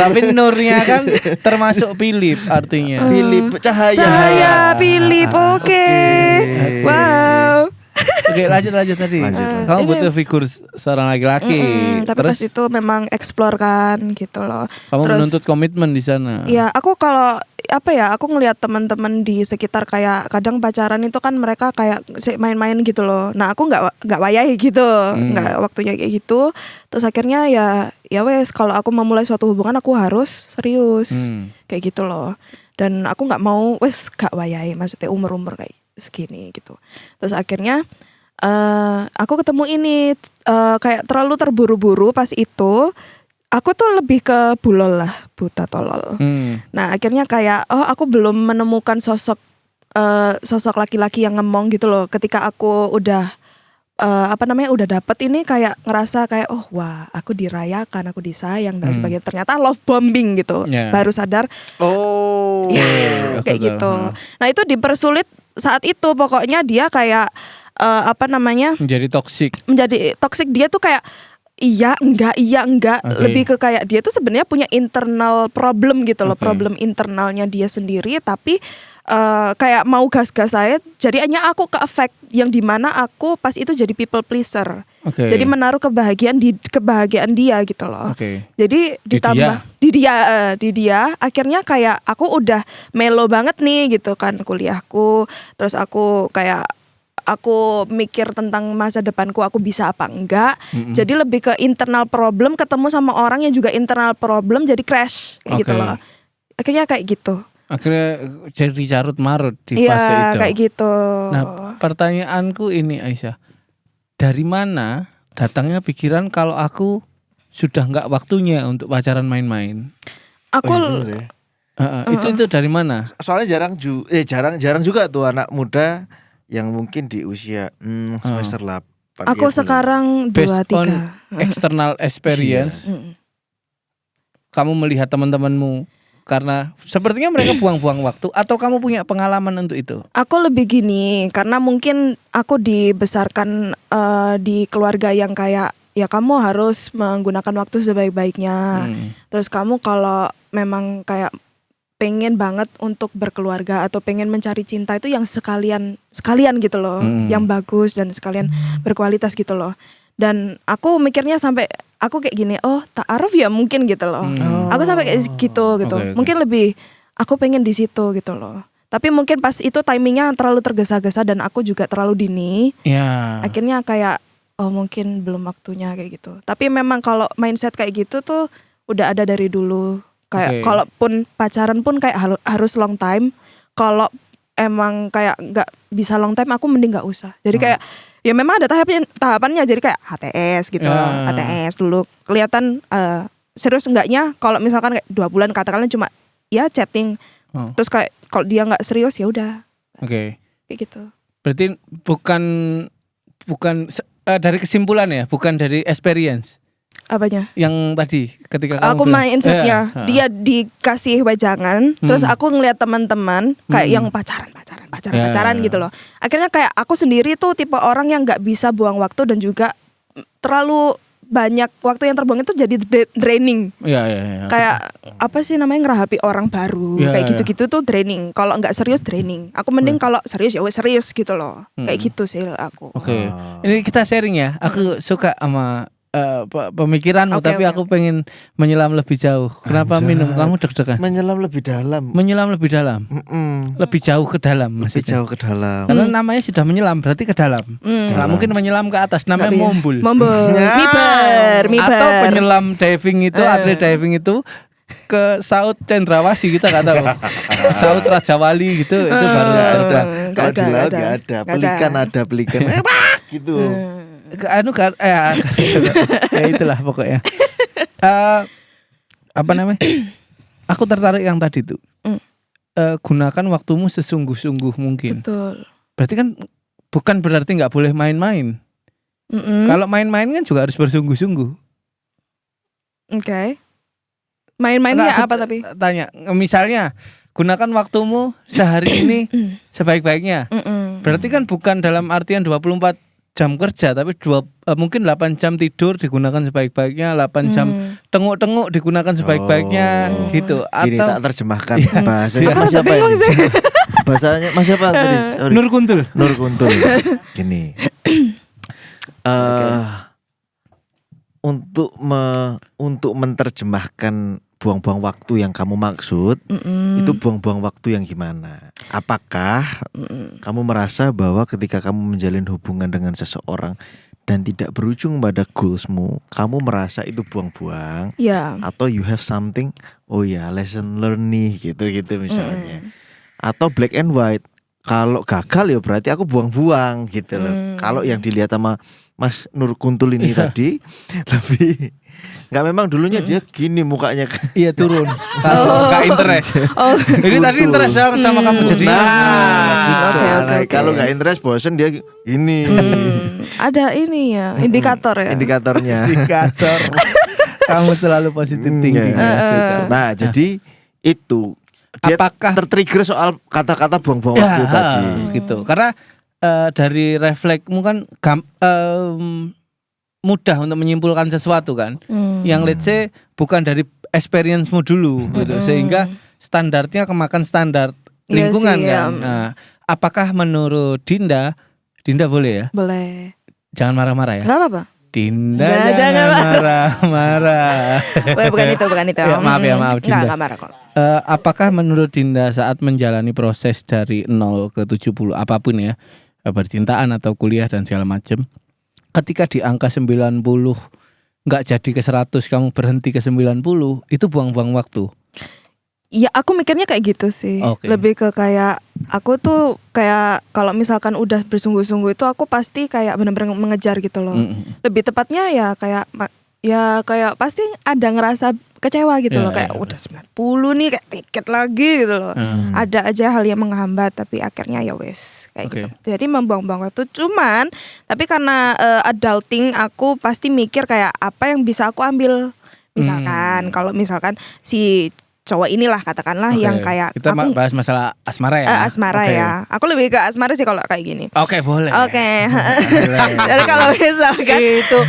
Speaker 2: Tapi Nurnya kan termasuk Philip artinya.
Speaker 3: Philip Cahaya
Speaker 1: Philip. Oke. Wow.
Speaker 2: Oke, lanjut tadi. Kamu butuh figur seorang laki-laki.
Speaker 1: Tapi pas itu memang explore kan gitu loh.
Speaker 2: Kamu menuntut komitmen di sana.
Speaker 1: Ya, aku kalau aku ngelihat teman-teman di sekitar kayak kadang pacaran itu kan mereka kayak main-main gitu loh. Nah, aku nggak wayahi gitu, nggak waktunya kayak gitu. Terus akhirnya ya wes, kalau aku memulai suatu hubungan aku harus serius kayak gitu loh. Dan aku nggak mau nggak wayahi, maksudnya umur kayak segini gitu. Terus akhirnya aku ketemu ini kayak terlalu terburu-buru pas itu. Aku tuh lebih ke bulol lah, buta tolol. Nah akhirnya kayak aku belum menemukan sosok laki-laki yang ngemong gitu loh. Ketika aku udah udah dapet ini, kayak ngerasa kayak wah aku dirayakan, aku disayang dan sebagainya. Ternyata love bombing gitu. Baru sadar. Kayak gitu. Nah itu dipersulit saat itu, pokoknya dia kayak
Speaker 2: menjadi toksik.
Speaker 1: Dia tuh kayak iya enggak. Lebih ke kayak dia tuh sebenarnya punya internal problem gitu loh. Problem internalnya dia sendiri, tapi kayak mau gas-gas saya. Jadi hanya aku ke efek yang dimana aku pas itu jadi people pleaser. Jadi menaruh kebahagiaan dia gitu loh. Jadi ditambah di dia akhirnya kayak aku udah melo banget nih gitu kan kuliahku. Terus aku mikir tentang masa depanku, aku bisa apa enggak. Jadi lebih ke internal problem, ketemu sama orang yang juga internal problem, jadi crash kayak gitu loh. Akhirnya kayak gitu.
Speaker 2: Akhirnya jadi carut marut di fase itu. Iya
Speaker 1: kayak gitu.
Speaker 2: Nah pertanyaanku ini Aisyah, dari mana datangnya pikiran kalau aku sudah nggak waktunya untuk pacaran main-main?
Speaker 1: Aku
Speaker 2: itu dari mana?
Speaker 3: Soalnya jarang juga tuh anak muda yang mungkin di usia semester 8.
Speaker 1: Aku sekarang 23.
Speaker 2: Based on external experience. Kamu melihat teman-temanmu karena sepertinya mereka buang-buang waktu, atau kamu punya pengalaman untuk itu?
Speaker 1: Aku lebih gini, karena mungkin aku dibesarkan di keluarga yang kayak ya kamu harus menggunakan waktu sebaik-baiknya. Terus kamu kalau memang kayak pengen banget untuk berkeluarga atau pengen mencari cinta itu yang sekalian gitu loh, yang bagus dan sekalian berkualitas gitu loh. Dan aku mikirnya sampai aku kayak gini, oh ta'aruf ya mungkin gitu loh. Aku sampai kayak gitu.
Speaker 2: Okay.
Speaker 1: Mungkin lebih aku pengen di situ gitu loh. Tapi mungkin pas itu timingnya terlalu tergesa-gesa dan aku juga terlalu dini. Akhirnya kayak oh mungkin belum waktunya kayak gitu. Tapi memang kalau mindset kayak gitu tuh udah ada dari dulu. Kayak kalaupun pacaran pun kayak harus long time. Kalau emang kayak nggak bisa long time, aku mending nggak usah. Jadi kayak ya memang ada tahapannya. Jadi kayak HTS gitu loh. HTS dulu kelihatan serius enggaknya. Kalau misalkan kayak 2 bulan katakanlah cuma ya chatting. Terus kayak kalau dia nggak serius ya udah. Kayak gitu.
Speaker 2: Berarti bukan dari kesimpulan ya, bukan dari experience.
Speaker 1: Apanya?
Speaker 2: Yang tadi ketika kamu
Speaker 1: aku mindsetnya dia dikasih wejangan, terus aku ngeliat teman-teman kayak yang pacaran gitu loh. Akhirnya kayak aku sendiri tuh tipe orang yang nggak bisa buang waktu dan juga terlalu banyak waktu yang terbuang itu jadi draining. Kayak apa sih namanya, ngerahapi orang baru kayak gitu-gitu tuh draining. Kalau nggak serius draining. Aku mending kalau serius ya serius gitu loh. Kayak gitu sih aku.
Speaker 2: Ini kita sharing ya. Aku suka sama pemikiranmu, tapi aku pengen menyelam lebih jauh. Kenapa minum? Kamu deg-degan?
Speaker 3: Menyelam lebih dalam.
Speaker 2: Lebih jauh ke dalam maksudnya.
Speaker 3: Lebih jauh ke dalam.
Speaker 2: Karena namanya sudah menyelam, berarti ke dalam. Nggak mungkin menyelam ke atas, namanya mombul.
Speaker 1: Miber.
Speaker 2: Atau penyelam diving itu, atlet diving itu ke Saut Cendrawasih, kita nggak tahu. Saut Raja Wali gitu, itu baru terbang.
Speaker 3: Kalau di laut nggak ada. Pelikan gitu.
Speaker 2: Ya itulah pokoknya. Apa namanya? Aku tertarik yang tadi tuh. Gunakan waktumu sesungguh-sungguh mungkin.
Speaker 1: Betul.
Speaker 2: Berarti kan bukan berarti nggak boleh main-main. Kalau main-main kan juga harus bersungguh-sungguh.
Speaker 1: Main-mainnya apa tapi?
Speaker 2: Tanya, misalnya gunakan waktumu sehari ini sebaik-baiknya. Berarti kan bukan dalam artian 24 jam kerja, tapi mungkin 8 jam tidur digunakan sebaik-baiknya, 8 jam tenguk-tenguk digunakan sebaik-baiknya gitu.
Speaker 3: Gini
Speaker 2: atau
Speaker 3: tak terjemahkan bahasanya Mas siapa ini? Bahasanya Mas siapa tadi?
Speaker 2: Nur Kuntul.
Speaker 3: Gini. Untuk menerjemahkan buang-buang waktu yang kamu maksud, itu buang-buang waktu yang gimana? Apakah kamu merasa bahwa ketika kamu menjalin hubungan dengan seseorang dan tidak berujung pada goalsmu, kamu merasa itu buang-buang? Atau you have something, lesson learn nih, gitu misalnya. Atau black and white, kalau gagal ya berarti aku buang-buang gitu loh. Kalau yang dilihat sama Mas Nur Kuntul ini tadi lebih nggak, memang dulunya dia gini mukanya.
Speaker 2: Iya, turun. Kalau nggak interest. Jadi tadi interest sama kamu jadi.
Speaker 3: Kalau nggak interest, bosen dia ini.
Speaker 1: Ada ini ya, indikator ya.
Speaker 3: Indikatornya.
Speaker 2: Kamu selalu positif tinggi.
Speaker 3: Nah, jadi itu dia apakah tertrigger soal kata-kata buang-buang waktu tadi.
Speaker 2: Gitu. Karena dari refleksmu kan mudah untuk menyimpulkan sesuatu kan, yang let's say bukan dari experience-mu dulu gitu, sehingga standarnya kemakan standar lingkungan kan. Nah, apakah menurut Dinda boleh ya?
Speaker 1: Boleh.
Speaker 2: Jangan marah-marah ya.
Speaker 1: Nggak apa-apa.
Speaker 2: Dinda jangan marah-marah.
Speaker 1: Bukan itu.
Speaker 2: Ya, maaf Dinda.
Speaker 1: Nggak marah kok.
Speaker 2: Apakah menurut Dinda saat menjalani proses dari 0 ke 70 apapun ya, percintaan atau kuliah dan segala macam, ketika di angka 90 nggak jadi ke 100, kamu berhenti ke 90, itu buang-buang waktu?
Speaker 1: Ya aku mikirnya kayak gitu sih. Lebih ke kayak aku tuh kayak kalau misalkan udah bersungguh-sungguh itu aku pasti kayak benar-benar mengejar gitu loh. Lebih tepatnya ya kayak pasti ada ngerasa kecewa gitu loh, kayak udah 90 nih, kayak tiket lagi gitu loh. Ada aja hal yang menghambat, tapi akhirnya ya wes kayak gitu. Jadi membuang-buang waktu. Cuman tapi karena adulting, aku pasti mikir kayak apa yang bisa aku ambil. Misalkan kalau misalkan si cowok inilah katakanlah
Speaker 2: Oke.
Speaker 1: yang kayak
Speaker 2: kita
Speaker 1: aku
Speaker 2: bahas masalah asmara ya.
Speaker 1: asmara
Speaker 2: Oke.
Speaker 1: ya. Aku lebih ke asmara sih kalau kayak gini.
Speaker 2: Oke, boleh.
Speaker 1: Oke.
Speaker 2: Boleh.
Speaker 1: Jadi kalau misalkan
Speaker 2: Itu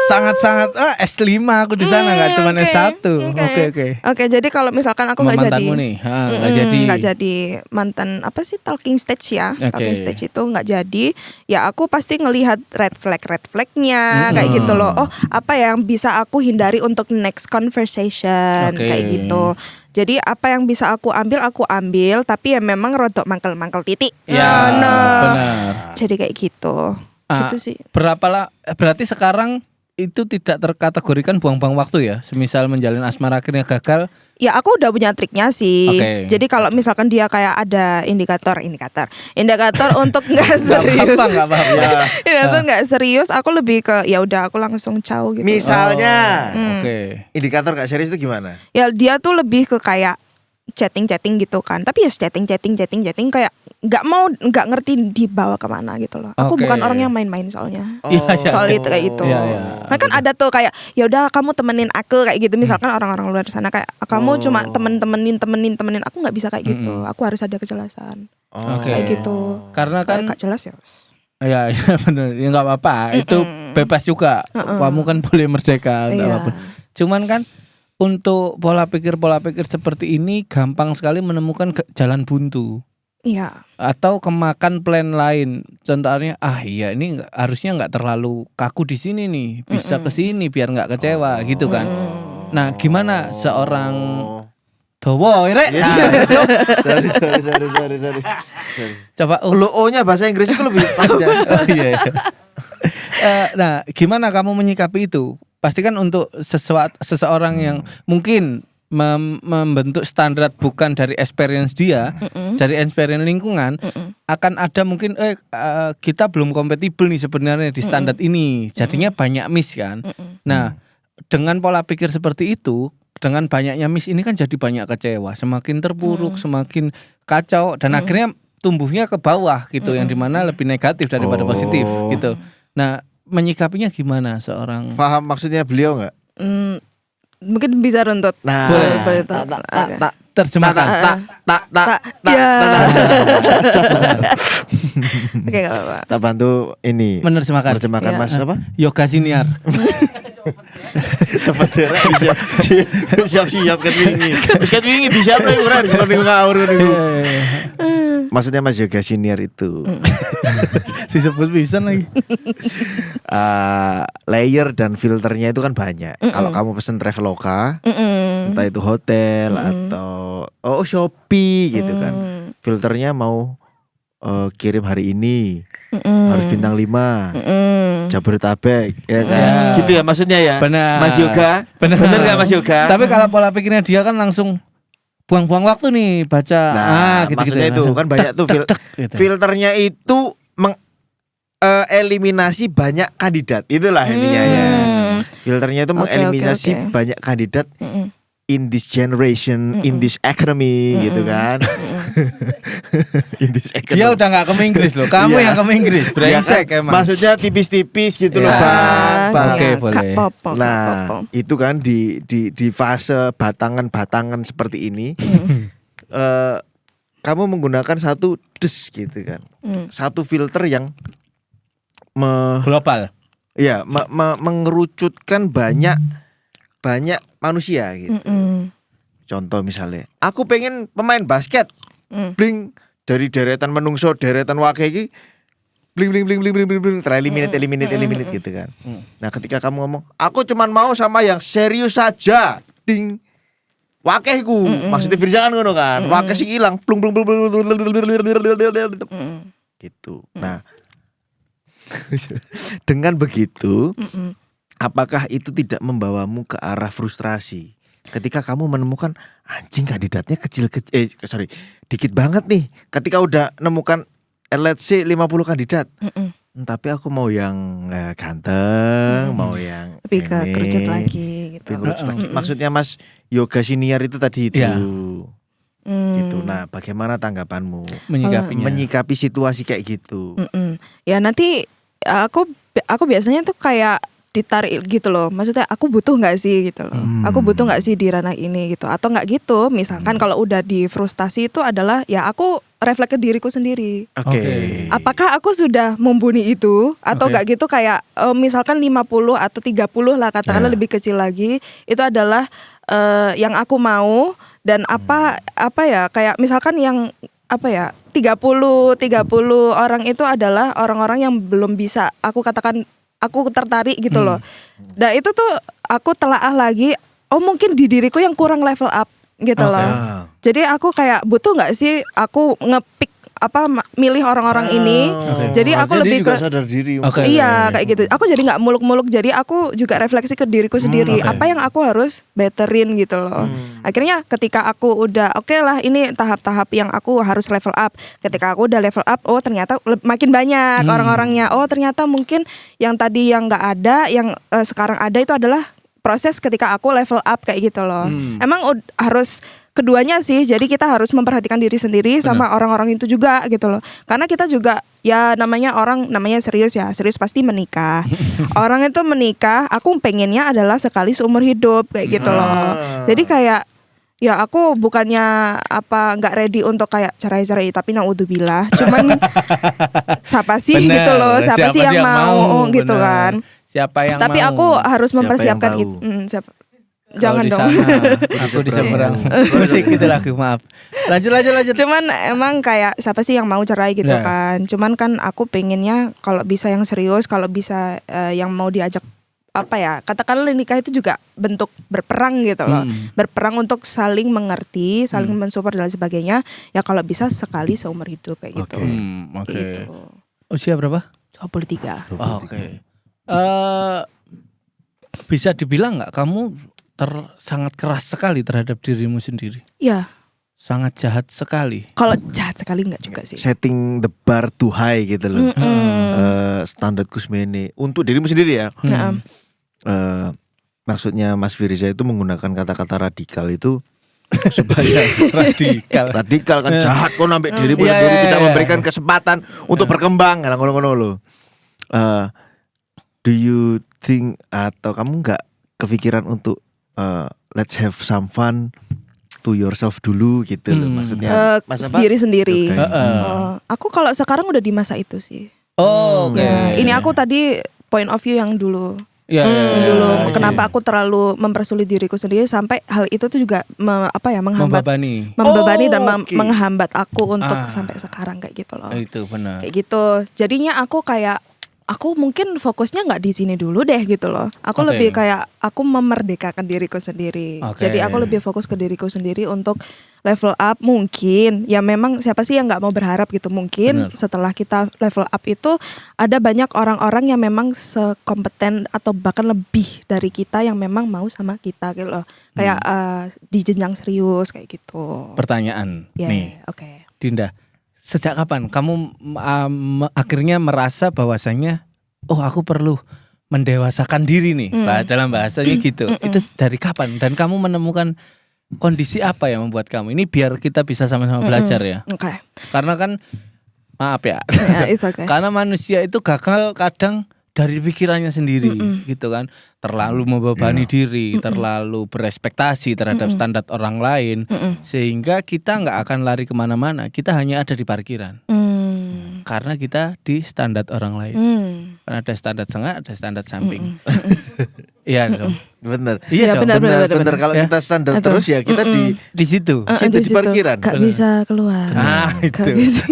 Speaker 2: sangat-sangat S5 aku di sana nggak cuma
Speaker 1: oke,
Speaker 2: S1.
Speaker 1: oke. Oke, jadi kalau misalkan aku
Speaker 2: Sama
Speaker 1: nggak jadi,
Speaker 2: mantanmu nih, nggak jadi.
Speaker 1: nggak jadi mantan apa sih talking stage ya,
Speaker 2: Oke.
Speaker 1: talking stage itu nggak jadi, ya aku pasti ngelihat red flagnya kayak gitu loh. Oh, apa yang bisa aku hindari untuk next conversation
Speaker 2: Oke.
Speaker 1: kayak gitu. Jadi apa yang bisa aku ambil, tapi ya memang rodok mangkel titik.
Speaker 2: Ya,
Speaker 1: Nah,
Speaker 2: benar.
Speaker 1: jadi kayak gitu.
Speaker 2: Ah,
Speaker 1: Gitu sih.
Speaker 2: berarti sekarang itu tidak terkategorikan buang-buang waktu ya. Semisal menjalin asmara akhirnya gagal.
Speaker 1: Ya aku udah punya triknya sih.
Speaker 2: Oke.
Speaker 1: Jadi kalau misalkan dia kayak ada indikator untuk nggak serius,
Speaker 2: Nggak apa-apa.
Speaker 3: Ya.
Speaker 1: indikator nggak serius, aku lebih ke ya udah aku langsung jauh gitu.
Speaker 3: Misalnya
Speaker 2: Oke.
Speaker 3: indikator gak serius itu gimana?
Speaker 1: Ya dia tuh lebih ke kayak chatting gitu kan. Tapi ya chatting kayak nggak ngerti dibawa kemana gitu loh. Aku
Speaker 2: Oke.
Speaker 1: bukan orang yang main-main soalnya.
Speaker 2: Iya, iya.
Speaker 1: Soal itu kayak gitu.
Speaker 2: Iya, iya.
Speaker 1: Nah, kan ada tuh kayak ya udah kamu temenin aku kayak gitu. Misalkan orang-orang luar sana kayak kamu cuma temenin aku nggak bisa kayak gitu. Aku harus ada kejelasan.
Speaker 2: Oke.
Speaker 1: Kayak gitu.
Speaker 2: Karena kan
Speaker 1: Kalau nggak jelas ya.
Speaker 2: ya benar, ya nggak apa-apa. Itu bebas juga. Kamu kan boleh merdeka untuk
Speaker 1: Iya.
Speaker 2: apapun. Cuman kan untuk pola pikir seperti ini gampang sekali menemukan jalan buntu.
Speaker 1: Iya.
Speaker 2: Atau kemakan plan lain. Contohnya iya ini harusnya nggak terlalu kaku di sini nih, bisa ke sini biar nggak kecewa gitu kan. Nah, gimana seorang Dowo, Rek?
Speaker 3: Yes, sorry.
Speaker 2: Coba
Speaker 3: Lo O-nya bahasa Inggris itu lebih panjang.
Speaker 2: oh, iya. Nah, gimana kamu menyikapi itu? Pastikan untuk seseorang yang mungkin membentuk standar bukan dari experience dia, dari experience lingkungan, akan ada mungkin kita belum kompatibel nih sebenarnya di standar ini, jadinya banyak miss kan. Nah, dengan pola pikir seperti itu, dengan banyaknya miss ini kan jadi banyak kecewa, semakin terpuruk, semakin kacau, dan akhirnya tumbuhnya ke bawah gitu, yang dimana lebih negatif daripada positif gitu. Nah, menyikapinya gimana seorang?
Speaker 3: Paham maksudnya beliau nggak?
Speaker 1: Mungkin bisa runtut.
Speaker 3: Nah,
Speaker 1: boleh
Speaker 2: Terjemahkan.
Speaker 1: Ya. Oke, nggak apa-apa.
Speaker 3: tak bantu ini
Speaker 2: Menerjemahkan.
Speaker 3: menerjemahkan
Speaker 1: Ya.
Speaker 3: Mas apa?
Speaker 2: Yoga siniar.
Speaker 3: Cepet ya, siap kan wingi. Wis kan wingi bisa ora ukuran kalau niku ngawur niku. Maksudnya Mas Yoga Senior itu
Speaker 2: Disebut bisa lagi.
Speaker 3: layer dan filternya itu kan banyak. Kalau kamu pesen Traveloka, entah itu hotel atau Shopee gitu kan. Filternya mau kirim hari ini harus bintang 5 Jabodetabek ya kan.
Speaker 2: Ya.
Speaker 3: Gitu ya maksudnya ya.
Speaker 2: Benar.
Speaker 3: Mas Yoga.
Speaker 2: Benar.
Speaker 3: Benar gak Mas Yoga?
Speaker 2: Tapi kalau pola pikirnya dia kan langsung buang-buang waktu nih baca. Gitu
Speaker 3: maksudnya itu kan banyak tuh
Speaker 2: gitu.
Speaker 3: filternya itu eliminasi banyak kandidat. Itulah intinya ya. Filternya itu
Speaker 1: Oke,
Speaker 3: mengeliminasi
Speaker 1: oke.
Speaker 3: banyak kandidat in this generation, in this economy gitu kan. In this economy.
Speaker 2: Dia udah gak ke Inggris loh. Kamu
Speaker 3: Iya.
Speaker 2: yang ke Inggris.
Speaker 3: Ya
Speaker 2: Brengsek
Speaker 3: kan,
Speaker 2: emang.
Speaker 3: maksudnya tipis-tipis gitu loh,
Speaker 2: Ya.
Speaker 3: Bang.
Speaker 2: Oke, boleh.
Speaker 3: Nah, itu kan di fase batangan-batangan seperti ini, kamu menggunakan satu gitu kan, satu filter yang
Speaker 2: Global.
Speaker 3: mengerucutkan banyak manusia gitu. Contoh misalnya, aku pengen pemain basket, bling dari deretan menungso, deretan wake iki, bling tereliminate gitu kan. Nah, ketika kamu ngomong, aku cuman mau sama yang serius saja, ding. Wakehku, maksudnya Firza kan ngono kan. Wakeh sing ilang, plung gitu. Nah, dengan begitu, apakah itu tidak membawamu ke arah frustrasi? Ketika kamu menemukan anjing kandidatnya dikit banget nih. Ketika udah nemukan let's say 50 kandidat. Tapi aku mau yang ganteng, mau yang
Speaker 1: Lebih ke
Speaker 3: ini,
Speaker 1: kerucut lagi gitu.
Speaker 3: lebih kerucut lagi. Maksudnya Mas Yoga Senior itu tadi itu.
Speaker 2: Iya.
Speaker 3: Gitu. Nah, bagaimana tanggapanmu
Speaker 2: Menyikapinya.
Speaker 3: menyikapi situasi kayak gitu?
Speaker 1: Ya nanti aku biasanya tuh kayak ditarik gitu loh. Maksudnya aku butuh nggak sih gitu loh. Aku butuh nggak sih di ranah ini gitu. Atau nggak gitu. Misalkan kalau udah di frustasi itu adalah ya aku refleks ke diriku sendiri.
Speaker 3: Oke.
Speaker 1: Apakah aku sudah mumpuni itu atau nggak gitu kayak misalkan 50 atau 30 lah katakanlah lebih kecil lagi. Itu adalah yang aku mau dan apa ya kayak misalkan yang 30 orang itu adalah orang-orang yang belum bisa aku katakan aku tertarik gitu loh. Dan itu tuh aku telaah lagi, mungkin di diriku yang kurang level up gitu loh. Jadi aku kayak butuh nggak sih aku ngepick milih orang-orang ini. Jadi aku lebih
Speaker 3: juga
Speaker 1: ke
Speaker 3: sadar diri.
Speaker 1: Kayak gitu. Aku jadi nggak muluk-muluk. Jadi aku juga refleksi ke diriku sendiri. Apa yang aku harus betterin gitu loh. Akhirnya ketika aku udah oke lah ini tahap-tahap yang aku harus level up. Ketika aku udah level up, ternyata makin banyak orang-orangnya. Ternyata mungkin yang tadi yang nggak ada, yang sekarang ada itu adalah proses ketika aku level up kayak gitu loh. Emang harus keduanya sih, jadi kita harus memperhatikan diri sendiri sama orang-orang itu juga gitu loh. Karena kita juga ya namanya serius pasti menikah. Orang itu menikah, aku pengennya adalah sekali seumur hidup kayak gitu loh. Jadi kayak ya aku bukannya nggak ready untuk kayak cerai-cerai tapi naudzubillah. Cuman siapa sih gitu loh, siapa sih yang mau gitu kan.
Speaker 2: Siapa yang
Speaker 1: tapi
Speaker 2: mau?
Speaker 1: aku harus mempersiapkan itu. Jangan dong.
Speaker 2: Aku di seberang. Musik gitu lagu, maaf. Lanjut.
Speaker 1: Cuman emang kayak siapa sih yang mau cerai gitu kan. Cuman kan aku pengennya kalau bisa yang serius, kalau bisa yang mau diajak katakanlah nikah itu juga bentuk berperang gitu loh. Berperang untuk saling mengerti, saling mensupport dan sebagainya. Ya kalau bisa sekali seumur hidup kayak gitu. Gitu.
Speaker 2: Usia berapa?
Speaker 1: 23.
Speaker 2: Oke. Bisa dibilang nggak kamu sangat keras sekali terhadap dirimu sendiri?
Speaker 1: Iya.
Speaker 2: Sangat jahat sekali.
Speaker 1: Kalau jahat sekali enggak juga sih.
Speaker 3: Setting the bar too high gitu loh. Standar Kusmene untuk dirimu sendiri ya. Maksudnya Mas Firza itu menggunakan kata-kata radikal itu supaya radikal kan jahat kok sampai dirimu sendiri tidak memberikan kesempatan untuk berkembang. Ngono-ngono loh. Do you think atau kamu nggak kepikiran untuk let's have some fun to yourself dulu gitu loh maksudnya
Speaker 1: sendiri-sendiri. Aku kalau sekarang udah di masa itu sih. Ini aku tadi point of view yang dulu. Dulu kenapa aku terlalu mempersulit diriku sendiri sampai hal itu tuh juga membebani dan menghambat aku untuk sampai sekarang kayak gitu loh.
Speaker 2: Itu benar.
Speaker 1: Kayak gitu. Jadinya aku kayak aku mungkin fokusnya nggak di sini dulu deh gitu loh. Aku lebih kayak aku memerdekakan diriku sendiri. Jadi aku lebih fokus ke diriku sendiri untuk level up mungkin. Ya memang siapa sih yang nggak mau berharap gitu. Mungkin setelah kita level up itu ada banyak orang-orang yang memang sekompeten atau bahkan lebih dari kita yang memang mau sama kita gitu loh. Kayak di jenjang serius kayak gitu.
Speaker 2: Pertanyaan nih. Dinda. Sejak kapan kamu akhirnya merasa bahwasanya aku perlu mendewasakan diri nih, dalam bahasanya gitu. Itu dari kapan dan kamu menemukan kondisi apa yang membuat kamu ini biar kita bisa sama-sama belajar ya. Karena kan maaf ya. Karena manusia itu gagal kadang dari pikirannya sendiri gitu kan. Terlalu membebani diri, terlalu berespektasi terhadap standar orang lain, sehingga kita nggak akan lari kemana-mana. Kita hanya ada di parkiran, karena kita di standar orang lain. Karena ada standar tengah, ada standar samping. Iya dong.
Speaker 3: Bener.
Speaker 1: Iya benar.
Speaker 3: Kalau kita standar terus ya kita
Speaker 2: di situ.
Speaker 3: Di parkiran.
Speaker 1: Gak bisa keluar.
Speaker 2: Itu.
Speaker 1: Gak bisa.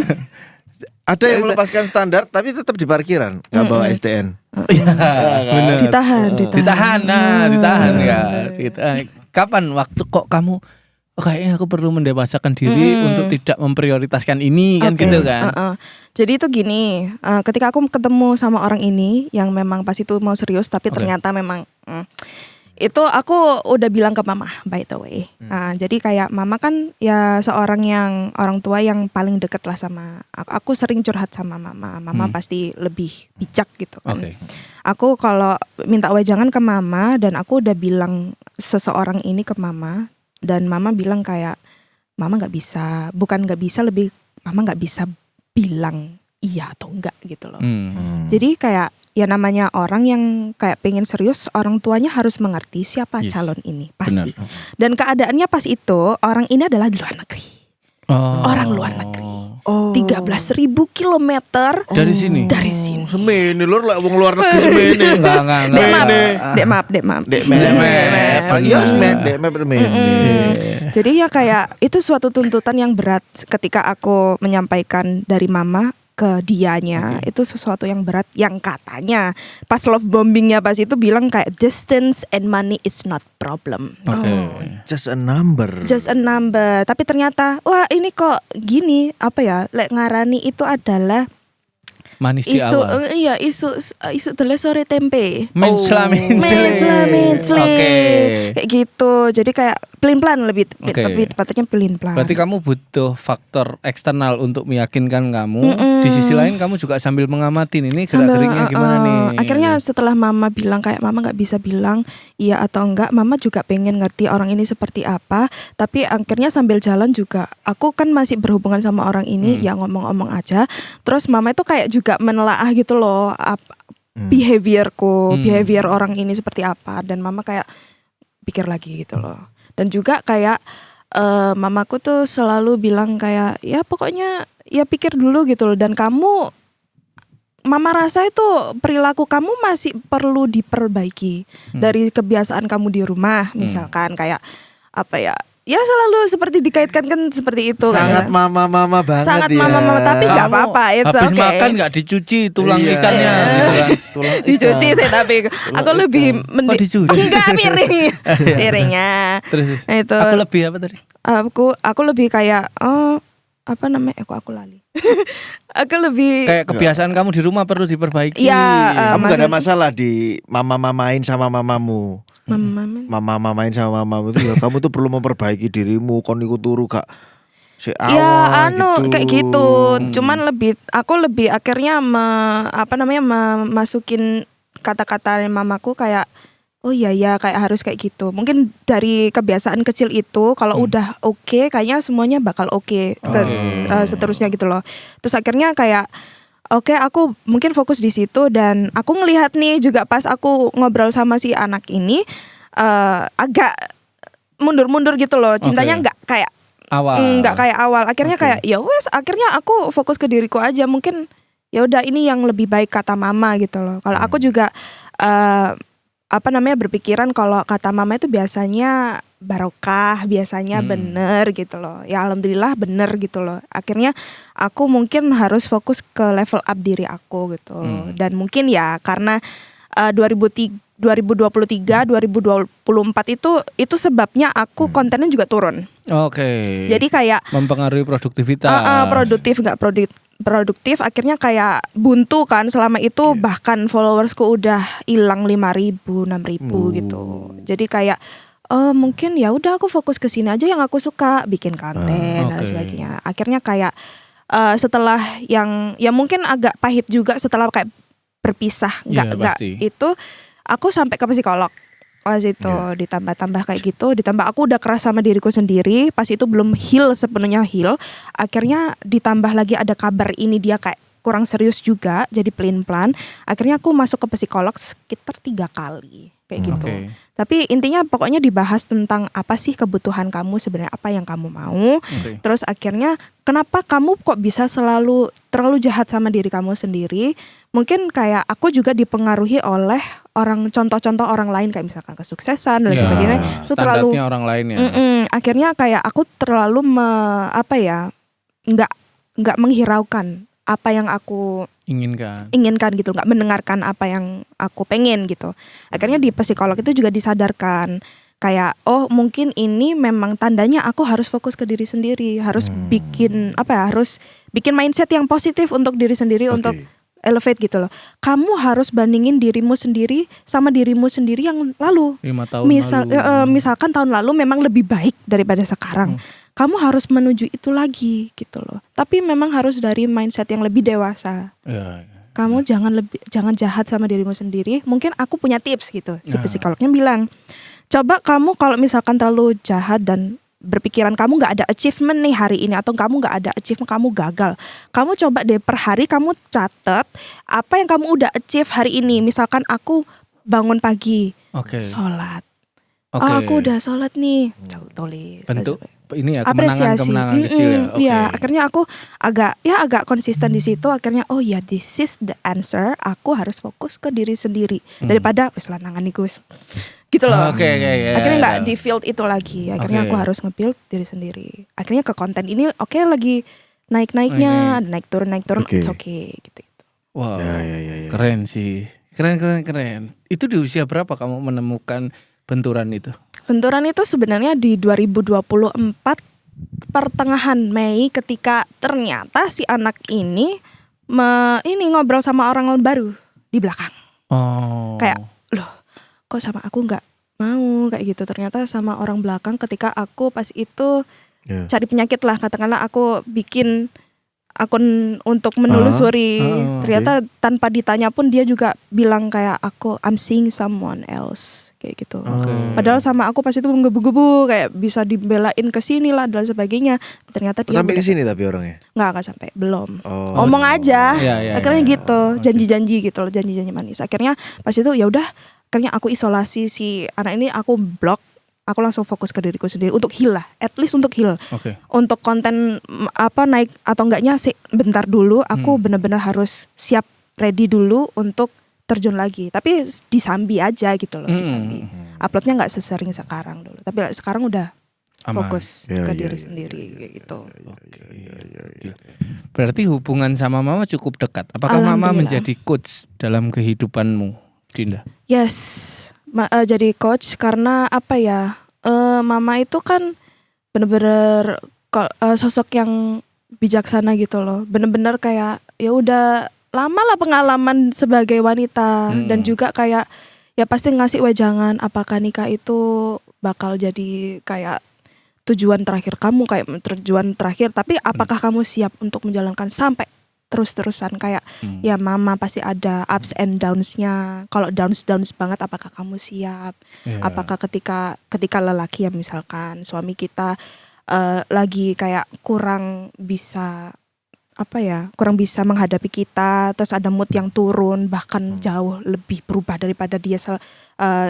Speaker 3: Ada yang melepaskan standar tapi tetap di parkiran, nggak bawa STN.
Speaker 2: Benar.
Speaker 1: Ditahan
Speaker 2: ya. Kapan waktu kok kamu kayaknya aku perlu mendewasakan diri untuk tidak memprioritaskan ini kan gitu kan?
Speaker 1: Jadi itu gini, ketika aku ketemu sama orang ini yang memang pas itu mau serius tapi ternyata memang itu aku udah bilang ke mama by the way. Jadi kayak mama kan ya seorang yang orang tua yang paling deket lah sama aku sering curhat sama mama. Mama pasti lebih bijak gitu kan. Aku kalau minta wejangan ke mama dan aku udah bilang seseorang ini ke mama dan mama bilang kayak mama nggak bisa, bukan nggak bisa, lebih mama nggak bisa bilang iya atau enggak gitu loh. Jadi kayak ya namanya orang yang kayak pengen serius, orang tuanya harus mengerti siapa
Speaker 2: Yes.
Speaker 1: calon ini pasti.
Speaker 2: Benar.
Speaker 1: Dan keadaannya pas itu orang ini adalah di luar negeri. Orang luar negeri.
Speaker 3: Oh.
Speaker 1: 13.000 kilometer
Speaker 2: Dari sini.
Speaker 1: dari sini.
Speaker 3: Semene lur lek wong luar negeri semene.
Speaker 2: Enggak.
Speaker 1: Dek maaf,
Speaker 3: Ini.
Speaker 1: dek maaf, dek maaf.
Speaker 3: Dek mep. Ayo men, dek mep men.
Speaker 1: Jadi ya kayak itu suatu tuntutan yang berat ketika aku menyampaikan dari mama ke dianya. Itu sesuatu yang berat yang katanya pas love bombingnya pas itu bilang kayak distance and money is not problem.
Speaker 2: Oke.
Speaker 3: Just a number.
Speaker 1: Just a number. Tapi ternyata wah ini kok gini apa ya? Lek ngarani itu adalah
Speaker 2: Manis di
Speaker 1: isu
Speaker 2: awal.
Speaker 1: iya isu teles sore tempe.
Speaker 2: Mencela.
Speaker 1: Mencela.
Speaker 2: Oke.
Speaker 1: Kayak gitu. Jadi kayak pelin-pelan lebih
Speaker 2: Oke.
Speaker 1: tepatnya pelin-pelan.
Speaker 2: Berarti kamu butuh faktor eksternal untuk meyakinkan kamu. Di sisi lain kamu juga sambil mengamati ini gerak-geriknya gimana nih.
Speaker 1: Akhirnya setelah mama bilang kayak mama nggak bisa bilang iya atau enggak, mama juga pengen ngerti orang ini seperti apa. Tapi akhirnya sambil jalan juga aku kan masih berhubungan sama orang ini ya ngomong-ngomong aja. Terus mama itu kayak juga menelaah gitu loh behavior orang ini seperti apa, dan mama kayak pikir lagi gitu loh. Dan juga kayak mamaku tuh selalu bilang kayak ya pokoknya ya pikir dulu gitu loh, dan kamu mama rasa itu perilaku kamu masih perlu diperbaiki dari kebiasaan kamu di rumah misalkan kayak apa ya selalu seperti dikaitkan kan seperti itu
Speaker 3: Sangat
Speaker 1: kan.
Speaker 3: mama-mama banget
Speaker 1: Sangat
Speaker 3: ya.
Speaker 1: mama-mama, tapi nggak
Speaker 2: Kamu
Speaker 1: apa-apa, it's
Speaker 2: habis
Speaker 1: okay.
Speaker 2: makan nggak dicuci tulang
Speaker 3: Iya.
Speaker 2: ikannya gitu kan.
Speaker 3: Tulang
Speaker 1: Dicuci
Speaker 3: ikan.
Speaker 1: sih, tapi aku lebih
Speaker 2: Kok dicuci?
Speaker 1: enggak piringnya.
Speaker 2: Terus
Speaker 1: Nah, itu
Speaker 2: aku lebih apa tadi?
Speaker 1: aku lebih kayak apa namanya aku lali. Aku lebih
Speaker 2: Kayak kebiasaan kamu di rumah perlu diperbaiki.
Speaker 1: Iya,
Speaker 3: Kamu gak ada masalah di mama-mamain sama mamamu.
Speaker 1: mama.
Speaker 3: Mama-mamain sama mamamu itu ya kamu tuh perlu memperbaiki dirimu. Kon iku turu gak
Speaker 1: Ya
Speaker 3: gitu.
Speaker 1: kayak gitu. Cuman aku lebih akhirnya memasukin kata-kata mamaku kayak oh iya ya kayak harus kayak gitu. Mungkin dari kebiasaan kecil itu kalau udah oke, kayaknya semuanya bakal oke seterusnya gitu loh. Terus akhirnya kayak oke, aku mungkin fokus di situ, dan aku ngelihat nih juga pas aku ngobrol sama si anak ini agak mundur-mundur gitu loh. Cintanya nggak kayak awal. Akhirnya kayak ya wes, akhirnya aku fokus ke diriku aja. Mungkin ya udah ini yang lebih baik kata mama gitu loh. Kalau aku juga berpikiran kalau kata mama itu biasanya barokah, biasanya bener gitu loh. Ya alhamdulillah bener gitu loh. Akhirnya aku mungkin harus fokus ke level up diri aku gitu. Dan mungkin ya karena 2023, 2024 itu sebabnya aku kontennya juga turun.
Speaker 2: Oke.
Speaker 1: Jadi kayak
Speaker 2: mempengaruhi produktivitas.
Speaker 1: produktif nggak produktif, akhirnya kayak buntu kan selama itu. Bahkan followersku udah hilang 5.000, 6.000 gitu. Jadi kayak mungkin ya udah aku fokus ke sini aja yang aku suka, bikin konten dan sebagainya. Akhirnya kayak setelah yang ya mungkin agak pahit juga setelah kayak berpisah, nggak itu aku sampai ke psikolog. Pas itu ditambah kayak gitu, ditambah aku udah keras sama diriku sendiri, pas itu belum sepenuhnya heal. Akhirnya ditambah lagi ada kabar ini dia kayak kurang serius juga, jadi pelin-pelan. Akhirnya aku masuk ke psikolog sekitar 3 kali kayak gitu. Tapi intinya pokoknya dibahas tentang apa sih kebutuhan kamu sebenarnya, apa yang kamu mau. Terus akhirnya kenapa kamu kok bisa selalu terlalu jahat sama diri kamu sendiri? Mungkin kayak aku juga dipengaruhi oleh contoh-contoh orang lain kayak misalkan kesuksesan dan sebagainya. Itu terlalu
Speaker 2: orang lain ya.
Speaker 1: Akhirnya kayak aku terlalu nggak menghiraukan apa yang aku inginkan gitu, nggak mendengarkan apa yang aku pengen gitu. Akhirnya di psikolog itu juga disadarkan kayak oh mungkin ini memang tandanya aku harus fokus ke diri sendiri, harus bikin mindset yang positif untuk diri sendiri, untuk elevate gitu loh. Kamu harus bandingin dirimu sendiri sama dirimu sendiri yang lalu.
Speaker 2: 5 tahun
Speaker 1: misalkan tahun lalu memang lebih baik daripada sekarang. Kamu harus menuju itu lagi gitu loh. Tapi memang harus dari mindset yang lebih dewasa. Kamu jangan jahat sama dirimu sendiri. Mungkin aku punya tips gitu. Si psikolognya bilang, coba kamu kalau misalkan terlalu jahat dan berpikiran kamu nggak ada achievement nih hari ini, atau kamu nggak ada achievement, kamu gagal. Kamu coba deh per hari kamu catat apa yang kamu udah achieve hari ini. Misalkan aku bangun pagi, sholat. Oh, aku udah sholat nih, tulis.
Speaker 2: Bentuk ini ya
Speaker 1: apresiasi.
Speaker 2: kemenangan kecil ya.
Speaker 1: Ya, akhirnya aku agak konsisten di situ. Akhirnya this is the answer. Aku harus fokus ke diri sendiri daripada wis lanangan iku wis. Gitu loh. Akhirnya nggak di field itu lagi. Akhirnya aku harus nge-build diri sendiri. Akhirnya ke konten ini lagi naik-naiknya, naik turun it's okay gitu.
Speaker 2: Wow. Ya. Keren sih. Keren. Itu di usia berapa kamu menemukan benturan itu?
Speaker 1: Benturan itu sebenarnya di 2024 pertengahan Mei, ketika ternyata si anak ini ngobrol sama orang baru di belakang. Kayak loh, kok sama aku nggak mau kayak gitu. Ternyata sama orang belakang ketika aku pas itu cari penyakit lah, katakanlah aku bikin akun untuk menelusuri. Ternyata tanpa ditanya pun dia juga bilang kayak I'm seeing someone else kayak gitu. Padahal sama aku pas itu menggebu-gebu kayak bisa dibelain ke sini lah dan sebagainya. Ternyata dia
Speaker 3: sampai ke sini tapi orangnya
Speaker 1: nggak sampai, belum. Ngomong aja. Akhirnya gitu, janji-janji gitu loh, janji-janji manis. Akhirnya pas itu ya udah, akhirnya aku isolasi si anak ini, aku blok. Aku langsung fokus ke diriku sendiri untuk heal lah, at least untuk heal. Untuk konten naik atau enggaknya sih bentar dulu, aku benar-benar harus siap ready dulu untuk terjun lagi. Tapi disambi aja gitu loh, disambi. Uploadnya nggak sesering sekarang dulu, tapi sekarang udah fokus ke diri sendiri kayak gitu.
Speaker 2: Berarti hubungan sama mama cukup dekat. Apakah mama menjadi coach dalam kehidupanmu, Dinda?
Speaker 1: Yes. Jadi coach karena mama itu kan bener-bener sosok yang bijaksana gitu loh. Bener-bener kayak ya udah lama lah pengalaman sebagai wanita, dan juga kayak ya pasti ngasih wejangan apakah nikah itu bakal jadi kayak tujuan terakhir kamu, kayak tujuan terakhir, tapi apakah kamu siap untuk menjalankan sampai terus-terusan. Kayak ya mama pasti ada ups and downs-nya. Kalau downs banget, apakah kamu siap? Apakah ketika lelaki ya misalkan suami kita lagi kayak kurang bisa menghadapi kita, terus ada mood yang turun, bahkan jauh lebih berubah daripada dia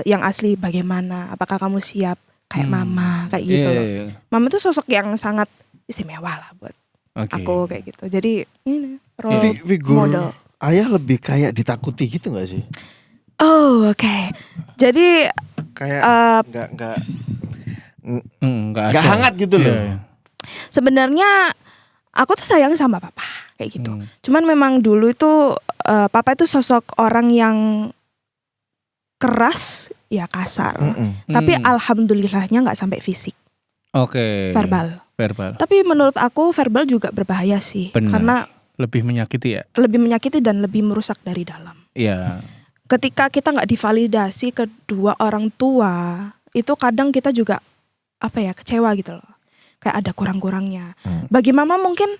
Speaker 1: yang asli, bagaimana? Apakah kamu siap? Kayak mama kayak gitu loh. Mama tuh sosok yang sangat istimewa lah buat aku kayak gitu. Jadi ini
Speaker 3: figur model ayah lebih kayak ditakuti gitu nggak sih?
Speaker 1: Jadi
Speaker 3: kayak
Speaker 2: nggak
Speaker 3: hangat gitu loh.
Speaker 1: Sebenarnya aku tuh sayang sama papa kayak gitu. Cuman memang dulu itu papa itu sosok orang yang keras ya, kasar. Tapi alhamdulillahnya nggak sampai fisik. Verbal. Tapi menurut aku verbal juga berbahaya sih.
Speaker 2: Benar.
Speaker 1: Karena
Speaker 2: lebih menyakiti ya.
Speaker 1: Lebih menyakiti dan lebih merusak dari dalam.
Speaker 2: Iya.
Speaker 1: Ketika kita nggak divalidasi kedua orang tua, itu kadang kita juga kecewa gitu loh. Kayak ada kurang-kurangnya. Bagi mama mungkin